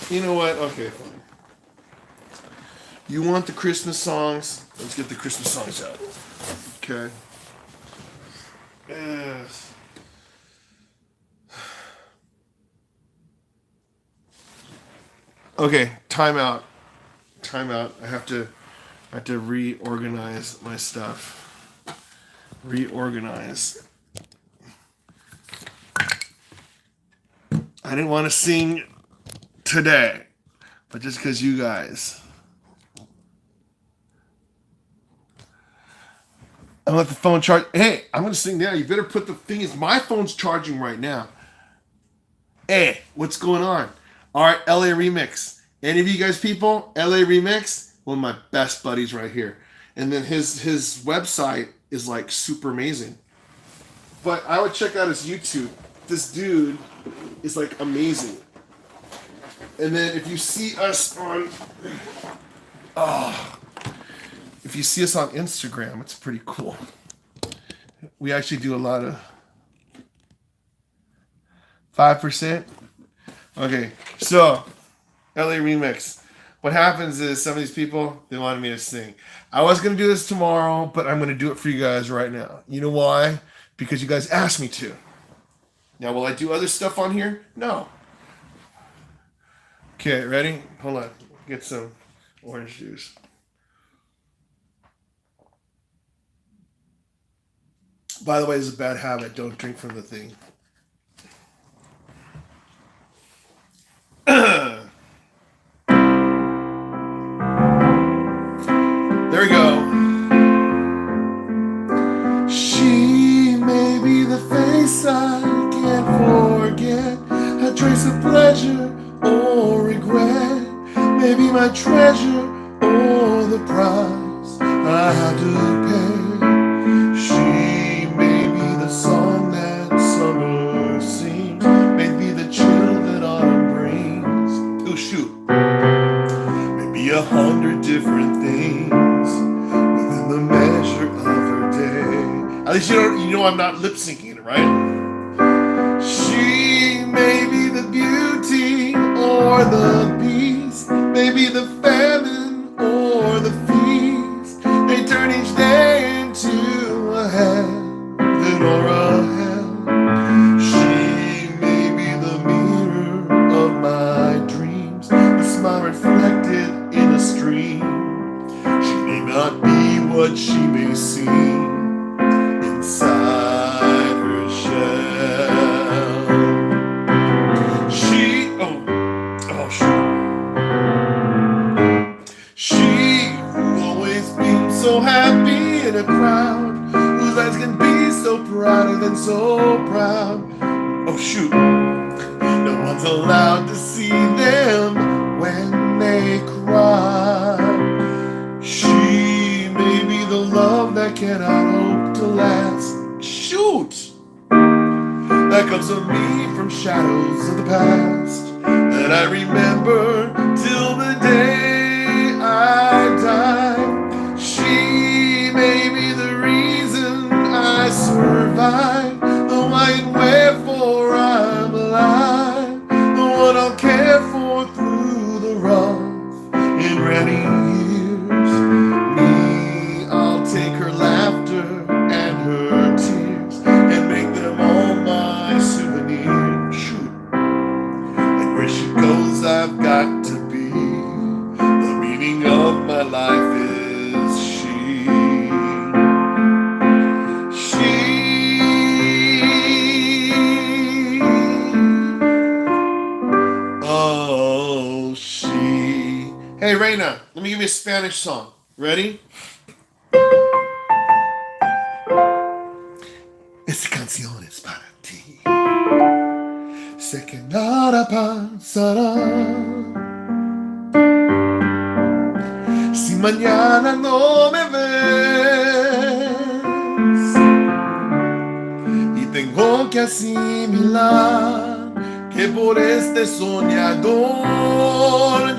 You know what? Okay, fine. You want the Christmas songs? Let's get the Christmas songs out. Okay. Yes. Okay, time out. Time out. I have to reorganize my stuff. Reorganize. I didn't want to sing today, but just because you guys. I'm let the phone charge. Hey, I'm gonna sing now. You better put the thing is my phone's charging right now. Hey, what's going on? All right, LA Remix. Any of you guys people, LA Remix, one of my best buddies right here. And then his website is like super amazing. But I would check out his YouTube. This dude is like amazing. And then if you see us on if you see us on Instagram, it's pretty cool. We actually do a lot of 5%. Okay, so LA Remix. What happens is some of these people, they wanted me to sing. I was going to do this tomorrow, but I'm going to do it for you guys right now. You know why? Because you guys asked me to. Now, will I do other stuff on here? No. Okay, ready? Hold on. Get some orange juice. By the way, it's a bad habit. Don't drink from the thing. There we go. She may be the face I can't forget, a trace of pleasure or regret, maybe my treasure or the price I had to pay. She may be the song that summer sings, maybe the chill that autumn brings. Oh shoot. Maybe 100 different things within the measure of her day. At least you know I'm not lip syncing it, right? She may be the beauty or the beast, maybe the famine or the feast. They turn each day into a heaven or a hell. She may be the mirror of my dreams, the smile reflected in a stream. She may not be what she may seem inside her shell. She who always beams so happy in a crowd, whose eyes can be so prouder than so proud. Oh shoot, no one's allowed to see them when they cry. She may be the love that cannot hope to last. Shoot! That comes to me from shadows of the past that I remember till the day I die. She may be the reason I survive, the why and wherefore I'm alive, the one I'll care for through the rough and ready years. Me, I'll take her laughter and her tears and make them all my souvenirs. Shoot. And where she goes, I've got to be. The meaning of my life is she. Oh, she. Hey, Reina, let me give you a Spanish song. Ready? Esta canción es para ti. Sé que nada pasará si mañana no me ves, y tengo que asimilar que por este soñador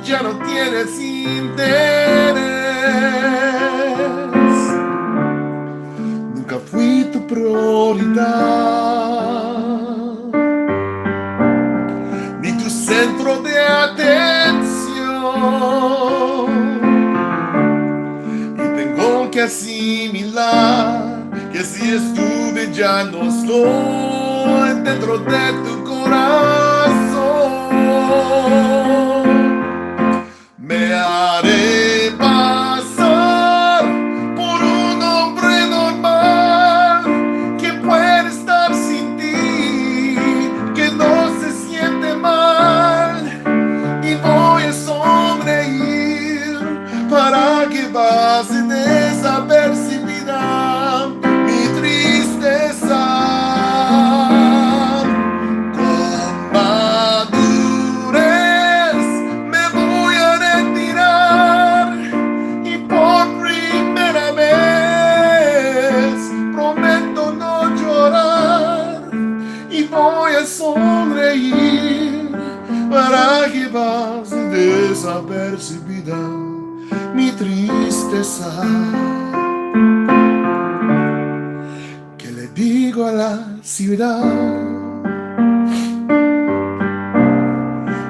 ya no tienes interés. Nunca fui tu prioridad. asimilar que si estuve ya no estoy dentro de tu corazón. Me haré pasar por un hombre normal que puede estar sin ti, que no se siente mal, y voy a sonreír para que pase desapercibida mi tristeza. Con madurez me voy a retirar y por primera vez prometo no llorar y voy a sonreír para que pase desapercibida mi tristeza. ¿Qué le digo a la ciudad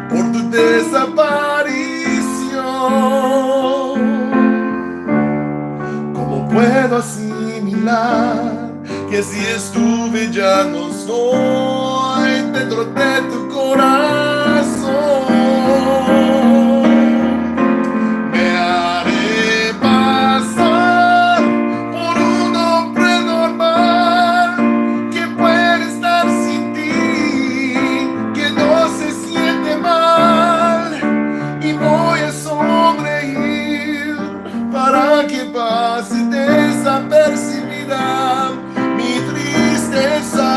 por tu desaparición? ¿Cómo puedo asimilar que si estuve ya no estoy dentro de tu corazón? Me haré pasar por un hombre normal que puede estar sin ti, que no se siente mal, y voy a sonreír para que pase desapercibida mi tristeza.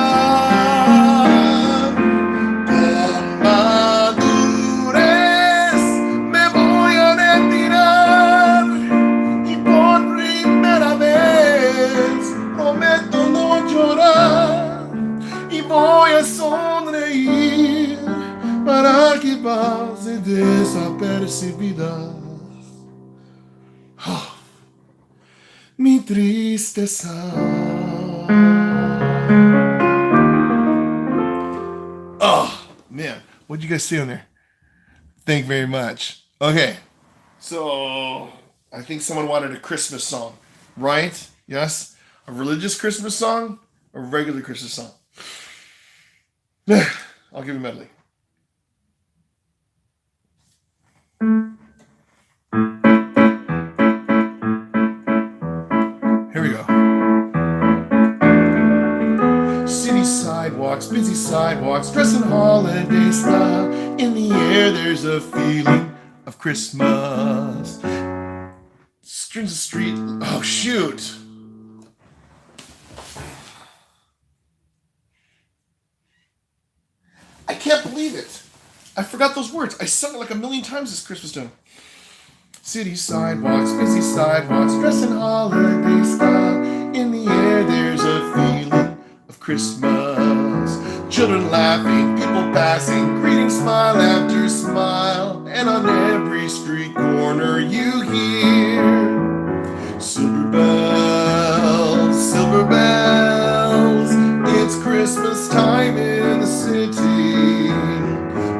Con madurez me voy a retirar y por primera vez prometo no llorar y voy a sonreír para que pase desapercibida mi tristeza. Oh, man. What'd you guys see on there? Thank you very much. Okay. So, I think someone wanted a Christmas song, right? Yes? A religious Christmas song or a regular Christmas song? I'll give you a medley. Here we go. City sidewalks, busy sidewalks, dressed in holiday style. In the air, there's a feeling of Christmas. Strings of street. Oh, shoot. I can't believe it. I forgot those words. I sung it like a million times this Christmas time. City sidewalks, busy sidewalks, dressed in holiday style. In the air, there's a feeling of Christmas. Children laughing, people passing, greeting smile after smile. And on every street corner you hear silver bells, it's Christmas time in the city.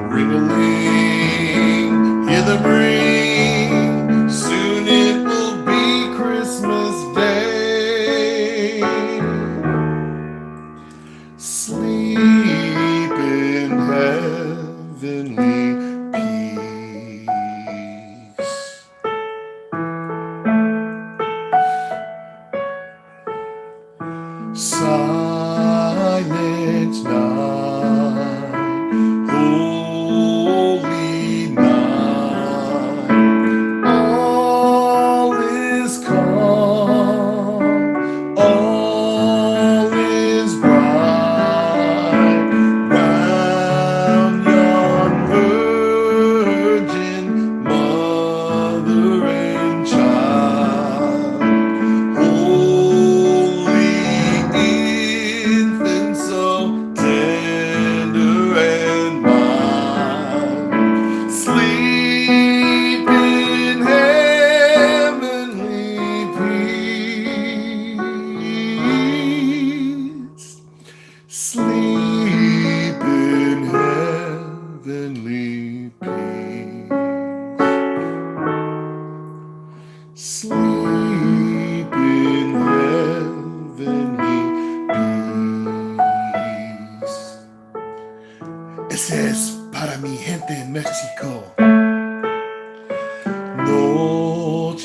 Ring-a-ling, hear them ring, soon it will be Christmas Day. Sleep in heavenly peace. Silent night, holy night, all is calm, all is bright, round yon virgin mother and child. Holy infant, so tender and mild, sleep in heavenly peace. Sleep in heavenly peace. Sleep in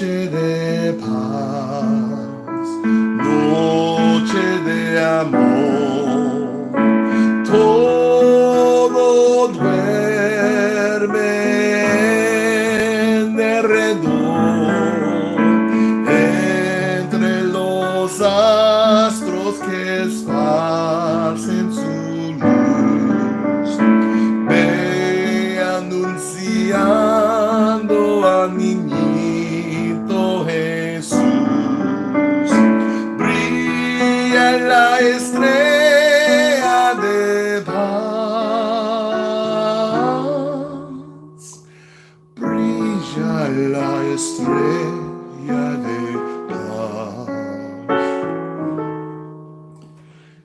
noche de paz, noche de amor, todo duerme en derredor, entre los astros que esparcen su luz, ve anunciando al niñito Jesús, brilla la estrella de paz, brilla la estrella de paz.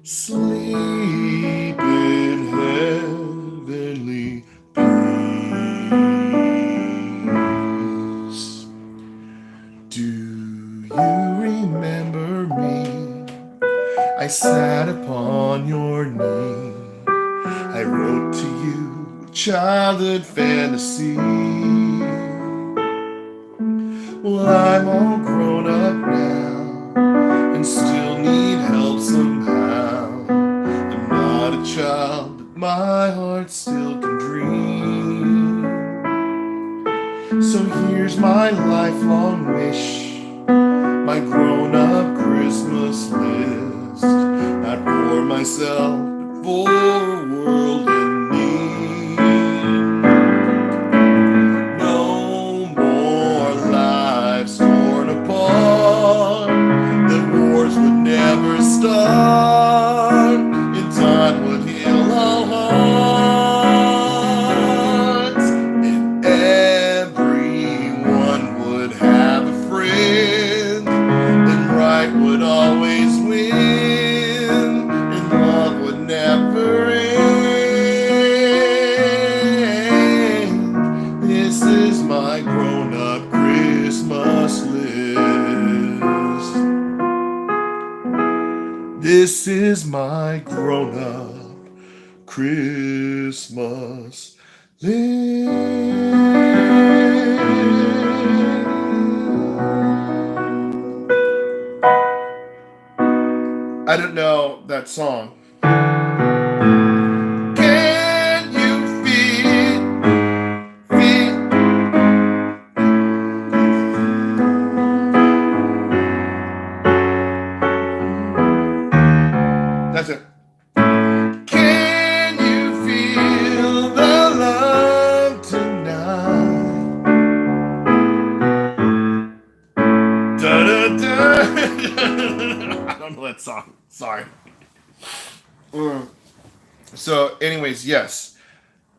Sleep in heavenly peace. Do you remember me? I sat upon your knee. I wrote to you childhood fantasy. Well, I'm all grown up now and still need help somehow. I'm not a child, but my heart still can dream. So here's my lifelong wish, my grown-up Christmas list, not for myself, but for a world in need. No more lives torn apart, that wars would never start, in time would heal all hearts, and everyone would have a friend, and right would always win, and love would never end. This is my grown-up Christmas list. This is my grown-up Christmas I don't know that song. Can you feel? That's it. Can you feel the love tonight? Da-da-da. I don't know that song. Sorry. So, anyways, yes.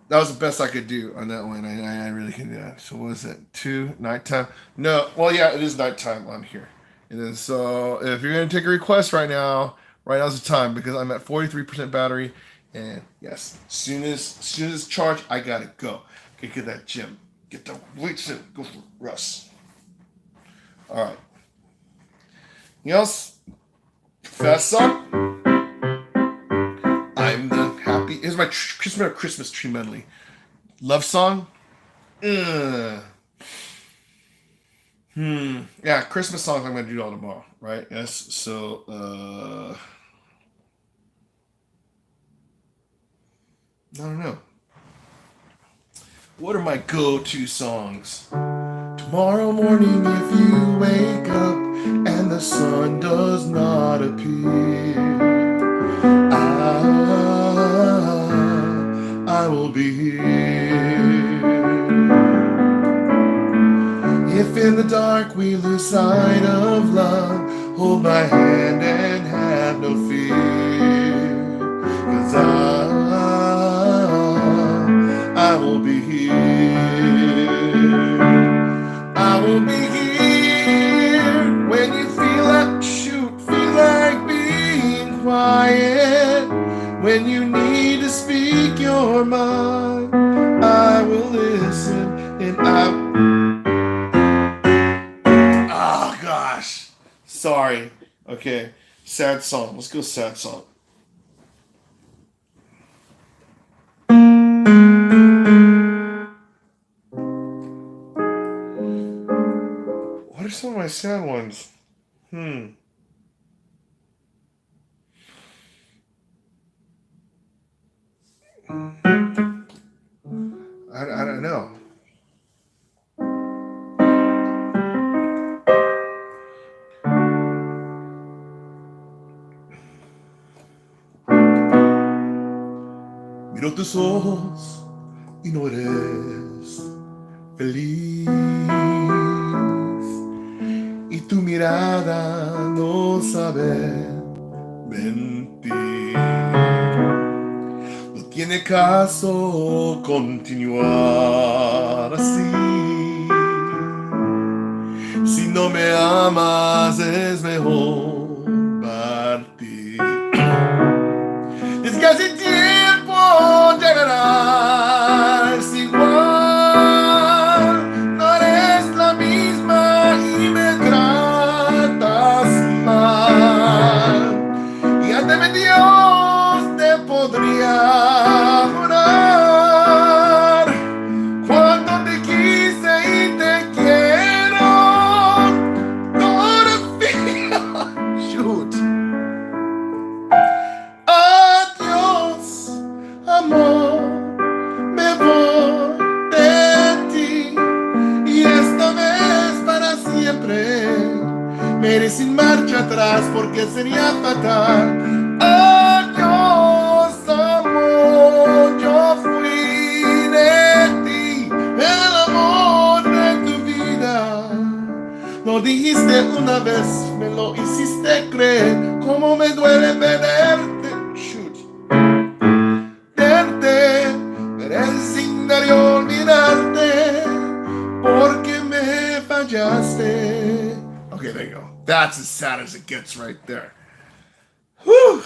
That was the best I could do on that one. I really can do that. So, what is it? 2 nighttime? No. Well, yeah, it is nighttime on here. And then, so if you're going to take a request right now's the time, because I'm at 43% battery. And yes, as soon as it's charged, I got to go. Okay, get that gym. Get the weights in. Go for Russ. All right. Anything else? Fast song? I'm the happy. Here's my Christmas tree medley. Love song? Yeah, Christmas songs I'm going to do all tomorrow, right? Yes, so, I don't know. What are my go-to songs? Tomorrow morning if you wake up and the sun does not appear, I will be here. If in the dark we lose sight of love, hold my hand and have no fear, 'cause I will be here. I will be here when you feel like being quiet, when you need to speak your mind. I will listen and oh gosh, sorry. Okay, sad song. Let's go sad song. What are some of my sad ones? I don't know. Miro tus ojos y no eres feliz. Y tu mirada no sabe mentir. No tiene caso continuar así. Si no me amas es mejor partir. Es casi tiempo, llegará, es igual. No eres la misma y me tratas mal. Y ante mi Dios te podría jurar cuánto te quise y te quiero todavía. Shoot. Adiós, amor, me voy de ti y esta vez para siempre. Me iré sin marcha atrás porque sería fatal. Adiós, amor, yo fui de ti, el amor de tu vida. Lo dijiste una vez, me lo hiciste creer. Cómo me duele perderte, shoot, verte, pero sin dar y olvidarte, porque me fallaste. Okay, there you go. That's as sad as it gets right there. Whew.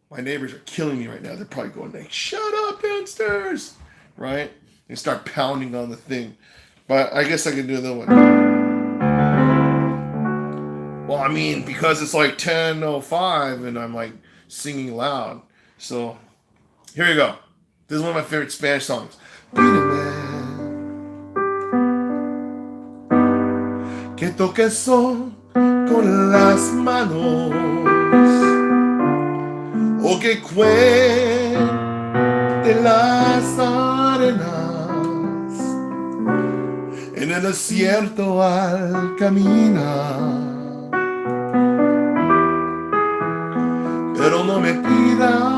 My neighbors are killing me right now. They're probably going like, shut up downstairs, right? They start pounding on the thing. But I guess I can do another one. Well, I mean, because it's like 10:05 and I'm like singing loud. So, here you go. This is one of my favorite Spanish songs. Pídeme que toque sol con las manos o que cuente las arenas en el desierto al caminar. Pero no me pidas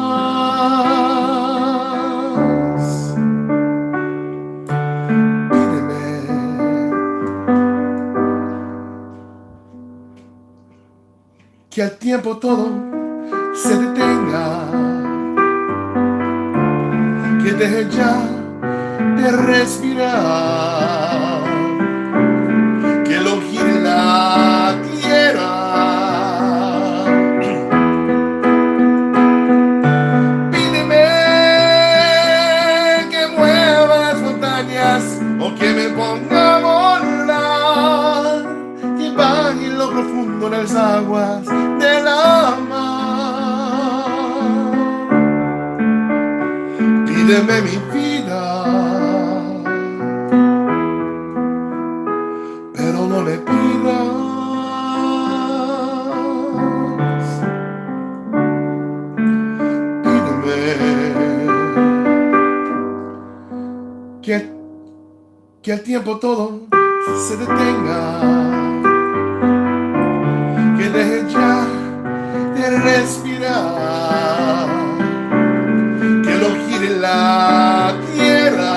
que al tiempo todo se detenga, que deje ya de respirar, que lo gire la tierra. Pídeme que mueva las montañas o que me ponga a volar, que baje en lo profundo de las aguas de la mar. Pídeme mi vida, pero no le pidas que al tiempo todo se detenga, que deje ya de respirar, que lo gire la tierra.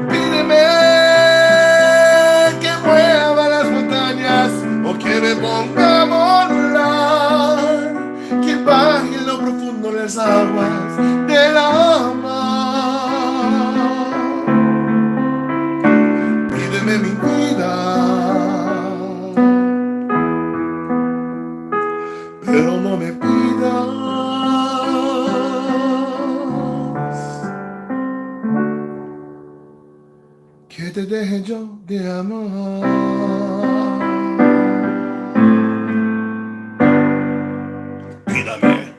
Pídeme que mueva las montañas o que me ponga a volar, que baje en lo profundo de las aguas de la mar. Pídeme mi vida, pero no me pidas que te deje yo de amar. Pídame.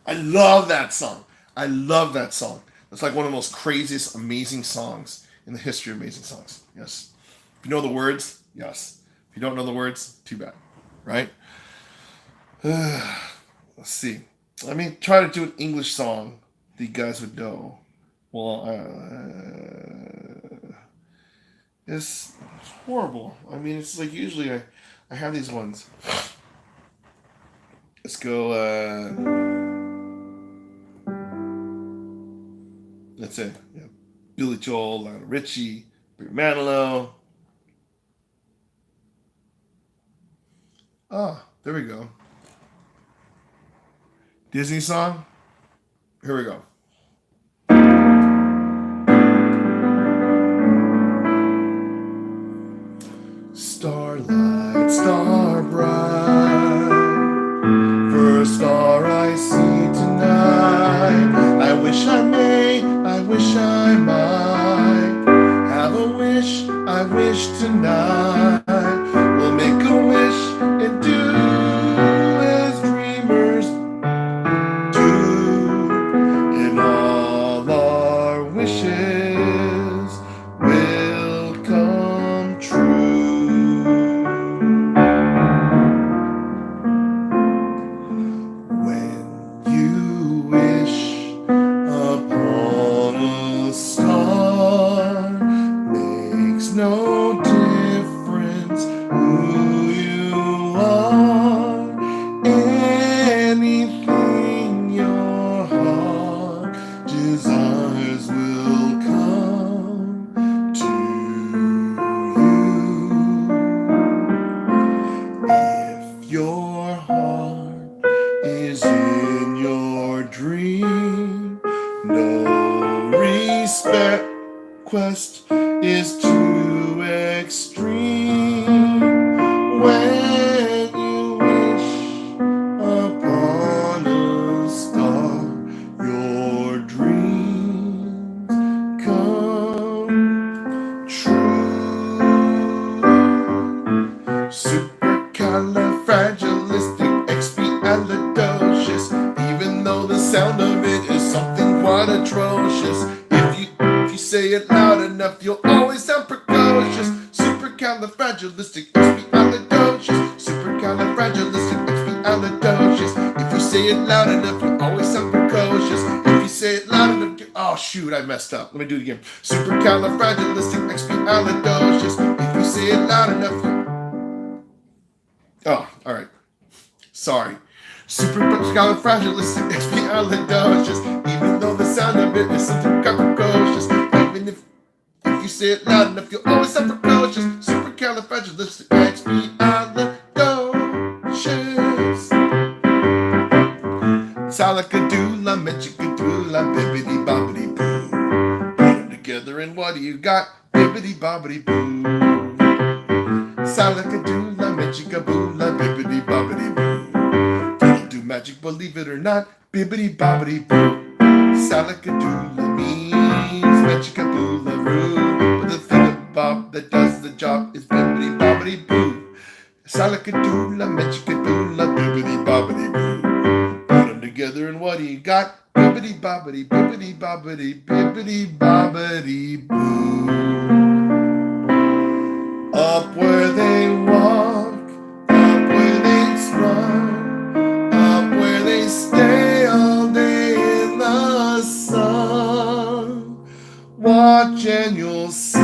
I love that song. I love that song. It's like one of the most craziest, amazing songs in the history of amazing songs. Yes. If you know the words, yes. If you don't know the words, too bad. Right? Let's see. Let me try to do an English song that you guys would know. Well, it's horrible. I mean, it's like usually I have these ones. Let's go. Let's say Billy Joel, Lionel Richie, Barry Manilow. Ah, there we go. Disney song. Here we go. Starlight, star bright, first star I see tonight. I wish I may, I wish I might have a wish, I wish tonight. We'll make a wish and do as dreamers do, and all our wishes will come true. When you wish upon a star, makes no difference who you are. Anything your heart desires will come to you. If your heart is in your dream, no request is too extreme. When you wish upon a star, your dreams come true. Supercalifragilisticexpialidocious. Even though the sound of it is something quite atrocious, if you say it loud enough, you'll always sound precocious. Supercalifragilisticexpialidocious. Supercalifragilisticexpialidocious. If you say it loud enough, you'll always sound precocious. If you say it loud enough, oh shoot, I messed up. Let me do it again. Supercalifragilisticexpialidocious. If you say it loud enough, oh, all right. Sorry. Supercalifragilisticexpialidocious. Even though the sound of it is something precocious, even if you say it loud enough, you'll always sound precocious. Supercalifragilisticexpialidocious. Salakadoola, mechikadoola, bibbidi bobbidi boo. Put them together and what do you got? Bibbidi bobbidi boo. Salakadoola, mechikaboola, bibbidi bobbidi boo. Don't do magic, believe it or not. Bibbidi bobbidi boo. Salakadoola means mechikaboola roo. But the thing that does the job is bibbidi bobbidi boo. Salakadoola, mechikadoola, bibbidi bobbidi boo. Put them together and what do you got? Bibbidi bobbidi, bibbidi bobbidi, bibbidi bobbidi boo. Up where they walk, up where they run, up where they stay all day in the sun. Watch and you'll see.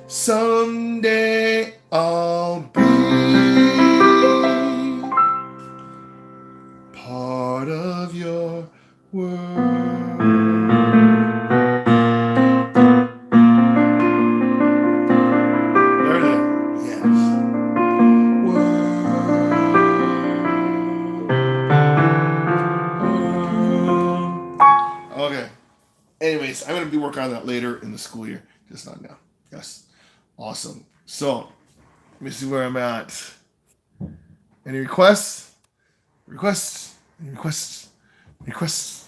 Someday I'll be part of your world. There it is. Yes. World. Okay. Anyways, I'm going to be working on that later in the school year. Just not now. Yes. Awesome. So, let me see where I'm at. Any requests? Requests? Any requests? Requests?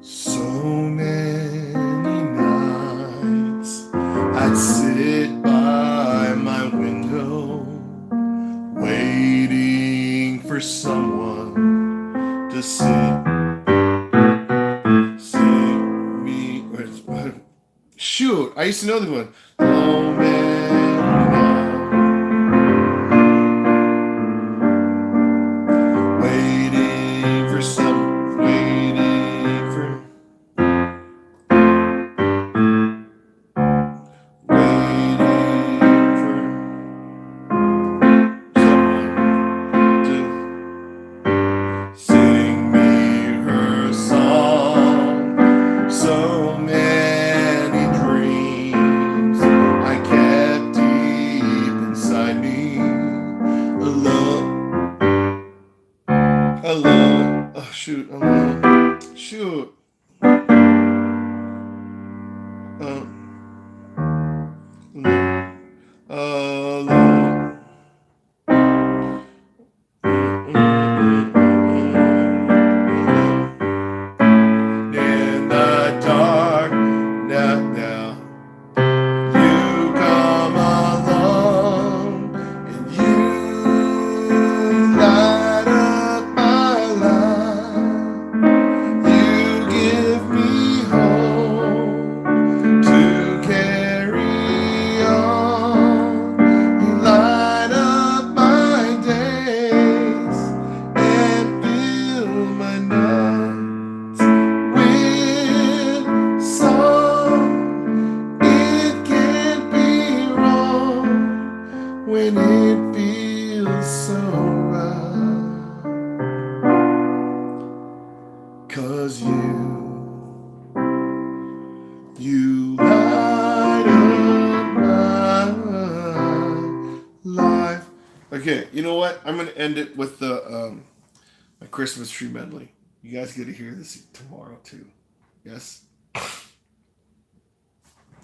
So many nights I'd sit by my window for someone to sing me. Shoot, I used to know the one. Oh man, waiting for some, waiting for. Sing me her song. So many dreams I kept deep inside me. Alone, alone. Oh shoot, alone. Shoot. Alone. In the dark, now you come along and you light up my life. You give me hope to carry on. You light up my days and fill my nights with song. It can't be wrong when it feels so right. 'Cause you light up my life. Okay, you know what? I'm gonna end it with the my Christmas tree medley. You guys get to hear this tomorrow too. Yes.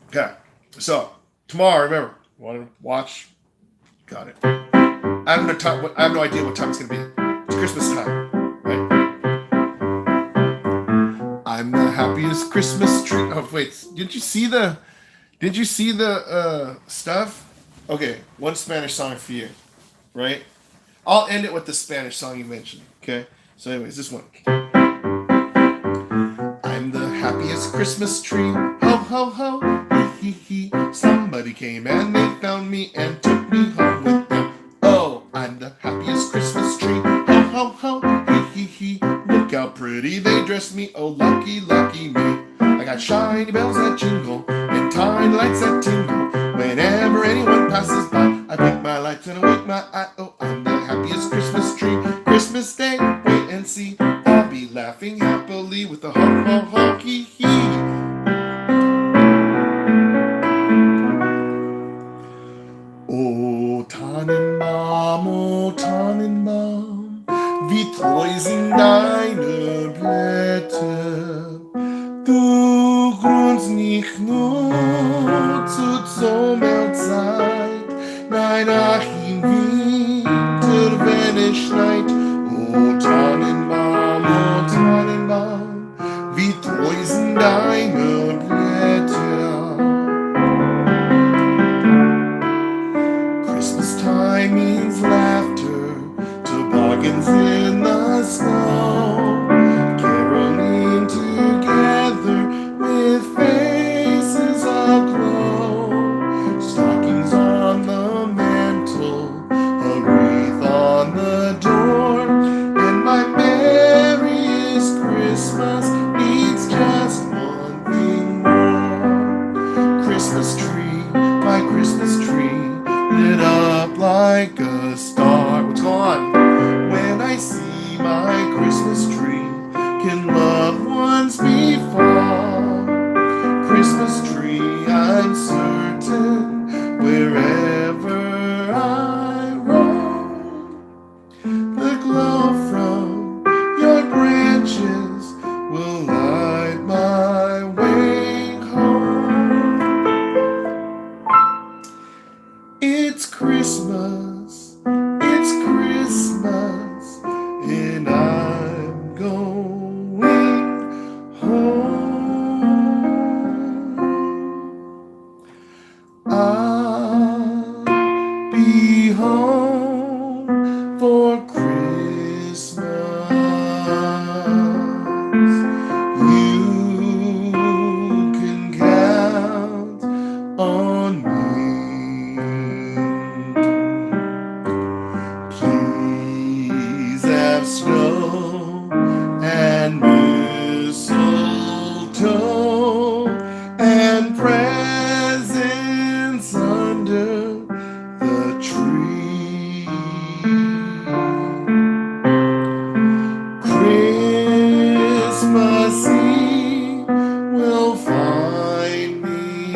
Okay. So tomorrow, remember, want to watch? Got it. I have no idea what time it's gonna be. It's Christmas time, right? I'm the happiest Christmas tree. Oh wait, did you see the stuff? Okay, one Spanish song for you, right? I'll end it with the Spanish song you mentioned. Okay. So, anyways, this one. I'm the happiest Christmas tree. Ho ho ho. Hee hee hee. Somebody came and they found me and took me home with them. Oh, I'm the happiest Christmas tree. Ho ho ho. Hee hee hee. Look how pretty they dressed me. Oh, lucky, lucky me. I got shiny bells that jingle and tiny lights that tingle. Whenever anyone passes by, I blink my lights and I wink my eye. Oh, I'm the happiest Christmas tree. Christmas Day, wait and see. I'll be laughing happily with a ho ho ho hee hee. Oh Tannenbaum, wie treu sind deine Blätter. Du grünst nicht nur zur Sommerzeit, nein, auch im Winter, wenn es schneit. Oh Tannenbaum, wie treu sind deine Blätter. Christmas time means laughter, toboggans in the snow, caroling together with faces aglow, stockings on the mantle, a wreath on the door, and my merriest Christmas needs just one thing more. Christmas tree, my Christmas tree, lit up like a star. What's going on? When I see my Christmas tree, can loved ones be far? Christmas tree, I'm certain, wherever I roam, the glow from your branches will light my way home. It's Christmas, and I'm going home. have snow and mistletoe and presents under the tree. Christmas Eve will find me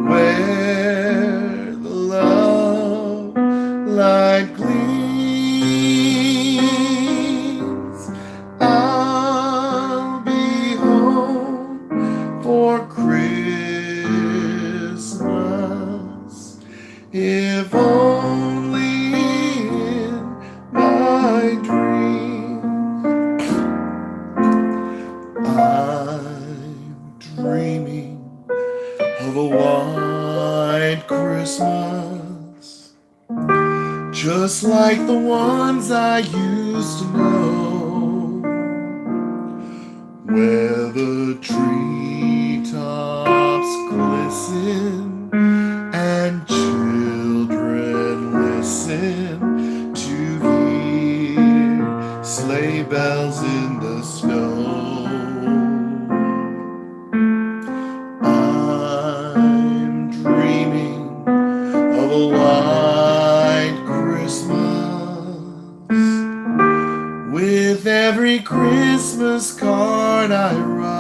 where the love light gleams. I'll be home for Christmas, if only in my dreams. I'm dreaming of a white Christmas, just like the ones I used to know, where the treetops glisten and children listen to hear sleigh bells in the snow. I'm dreaming of a white Christmas, with every Christmas card I write.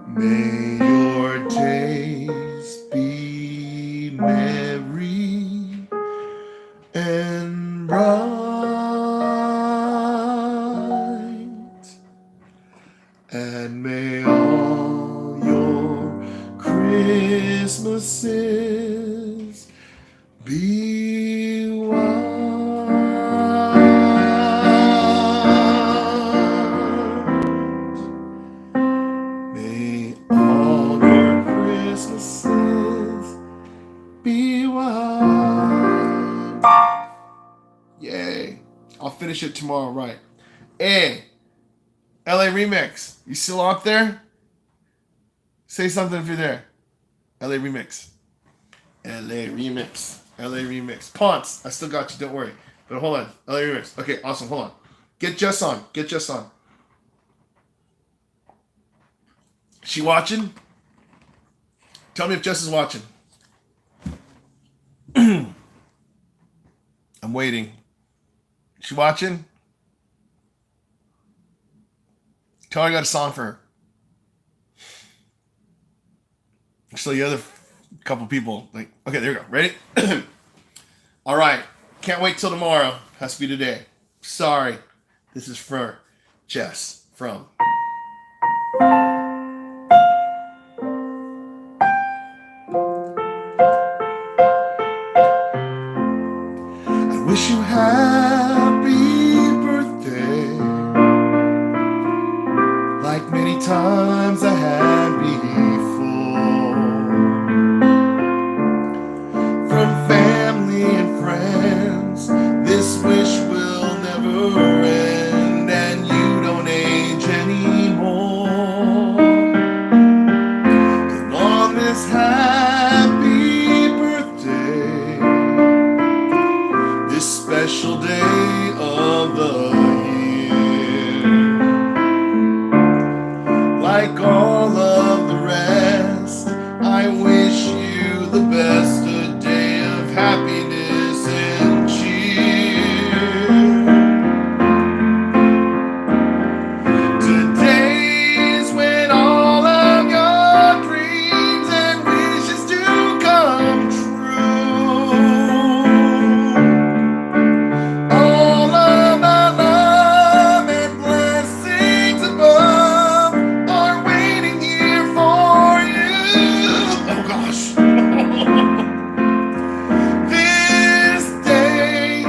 May your days be merry and bright, and may all your Christmases be white. May all your Christmases be white. Yay. I'll finish it tomorrow, right? Hey, LA Remix, you still out there? Say something if you're there. LA Remix. LA Remix. LA Remix. Ponce, I still got you, don't worry. But hold on. LA Remix. Okay, awesome, hold on. Get Jess on. Get Jess on. She watching? Tell me if Jess is watching. I'm waiting. She watching? Tell her I got a song for her. So the other couple people, like, okay, there we go. Ready? All right. Can't wait till tomorrow. Has to be today. Sorry. This is for Jess from. I wish you happy birthday, like many times I had before, from family and friends. This wish will never end, and you don't age anymore. And on this happy birthday, this special day of the year, like all of the rest, I wish you the best, a day of happiness and cheer. Today's when all of your dreams and wishes do come true. All of our love and blessings above are waiting here for you. Oh gosh. This day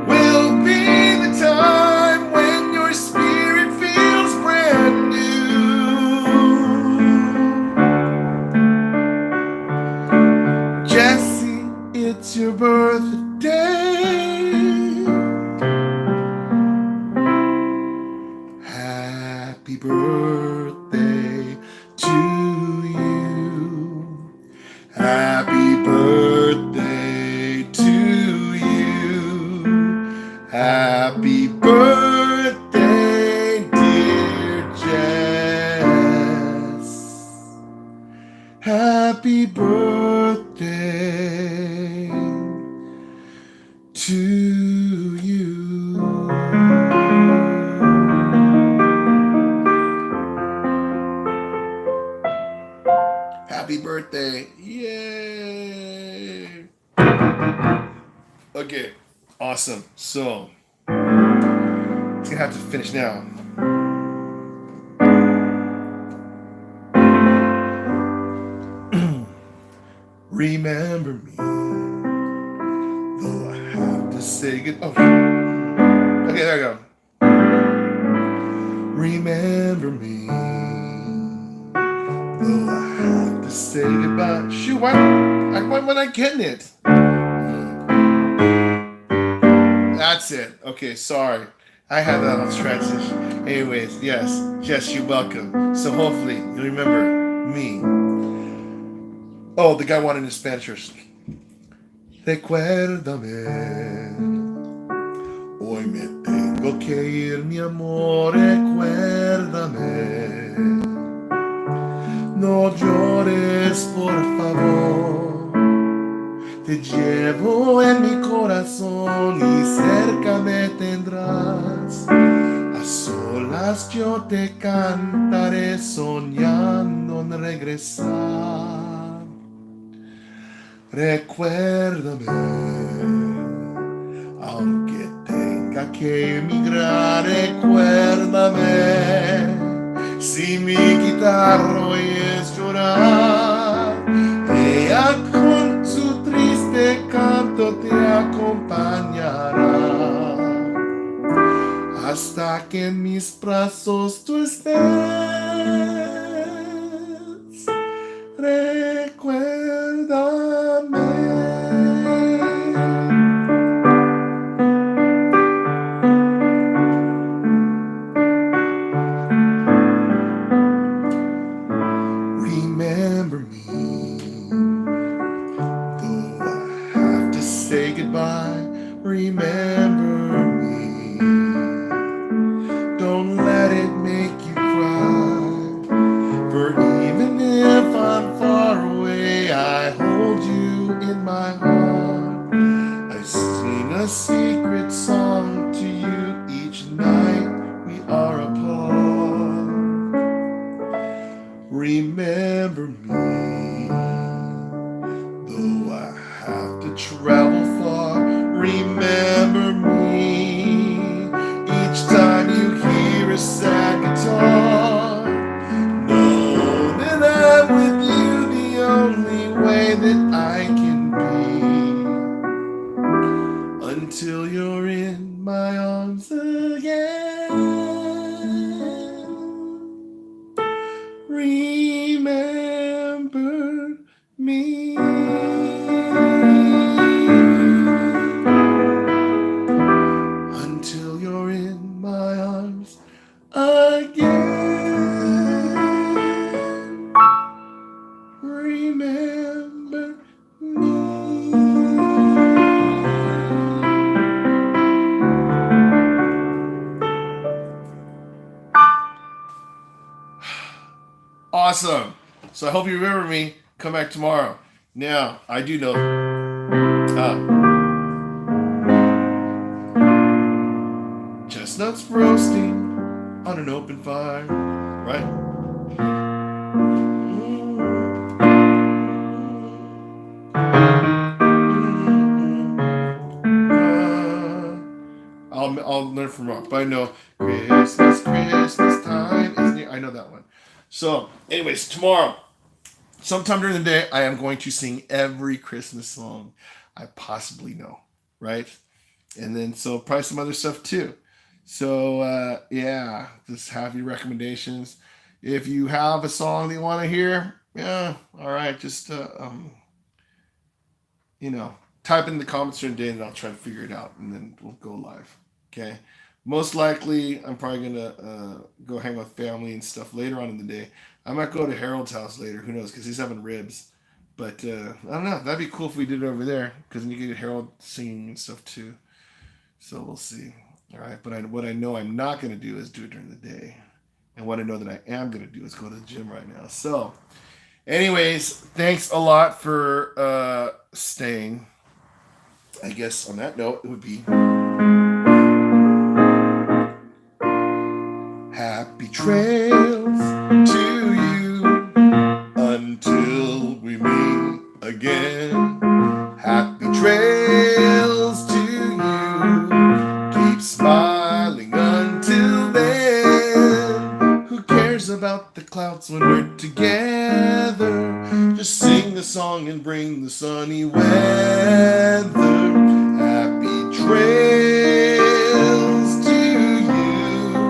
will be the time when your spirit feels brand new. Jesse, it's your birthday. Happy birthday to you. Happy birthday to Okay, awesome. So, it's gonna have to finish now. Remember me, though I have to say good. Oh, okay, there we go. Remember me, though I have to say goodbye. Shoot, why am I not getting it? That's it. Okay, sorry. I had that on transition. Anyways, yes, you're welcome. So hopefully you'll remember me. Oh, the guy wanted in Spanish first. Recuérdame, hoy me tengo que ir, mi amor, recuérdame. No llores, por favor. Te llevo en mi corazón y cerca me tendrás. A solas yo te cantaré soñando en regresar. Recuérdame, aunque tenga que emigrar, recuérdame. Si mi guitarra hoy es llorar, ella con su triste canto te acompañará hasta que en mis brazos tú estés. Recuérdame. Remember me, though I have to say goodbye. Remember me. Don't let it make you cry. For even if I'm far away, I hold you in my heart. I sing a secret song to you each night we are apart. Remember me, though I have to travel far. Remember me, each time you hear a sad guitar. Know that I'm with you the only way that I can be, until you're in my arms again. Remember me. Until you're in my arms again. Remember me. Awesome. So I hope you remember me. Come back tomorrow. Now, I do know. Chestnuts roasting on an open fire, right? I'll learn from rock, but I know Christmas time is near. I know that one. So, anyways, tomorrow, sometime during the day, I am going to sing every Christmas song I possibly know, right? And then so probably some other stuff too. So yeah, just have your recommendations. If you have a song that you want to hear, yeah, all right, just type in the comments during the day and I'll try to figure it out and then we'll go live. Okay. Most likely, I'm probably gonna go hang with family and stuff later on in the day. I might go to Harold's house later. Who knows? Because he's having ribs. But I don't know. That'd be cool if we did it over there because then you can get Harold singing and stuff too. So we'll see. All right. But what I know I'm not gonna do is do it during the day. And what I know that I am gonna do is go to the gym right now. So, anyways, thanks a lot for staying. I guess on that note, it would be happy trails to you until we meet again. Happy trails to sunny weather. Happy trails to you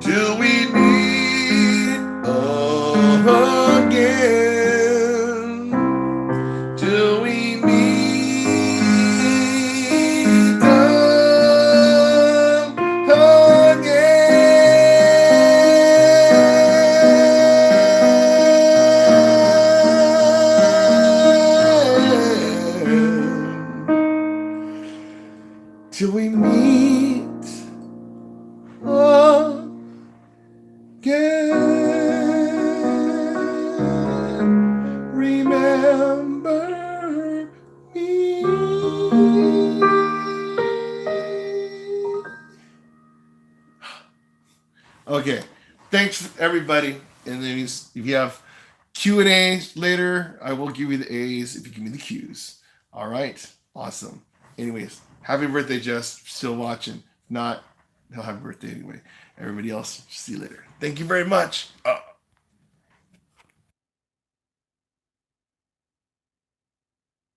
till we meet again. Till we meet again. Till we meet again. Remember me. Okay, thanks everybody. And then if you have Q&As later, I will give you the A's if you give me the Q's. All right, awesome. Anyways, happy birthday, Jess. Still watching. If not, happy birthday anyway. Everybody else, see you later. Thank you very much.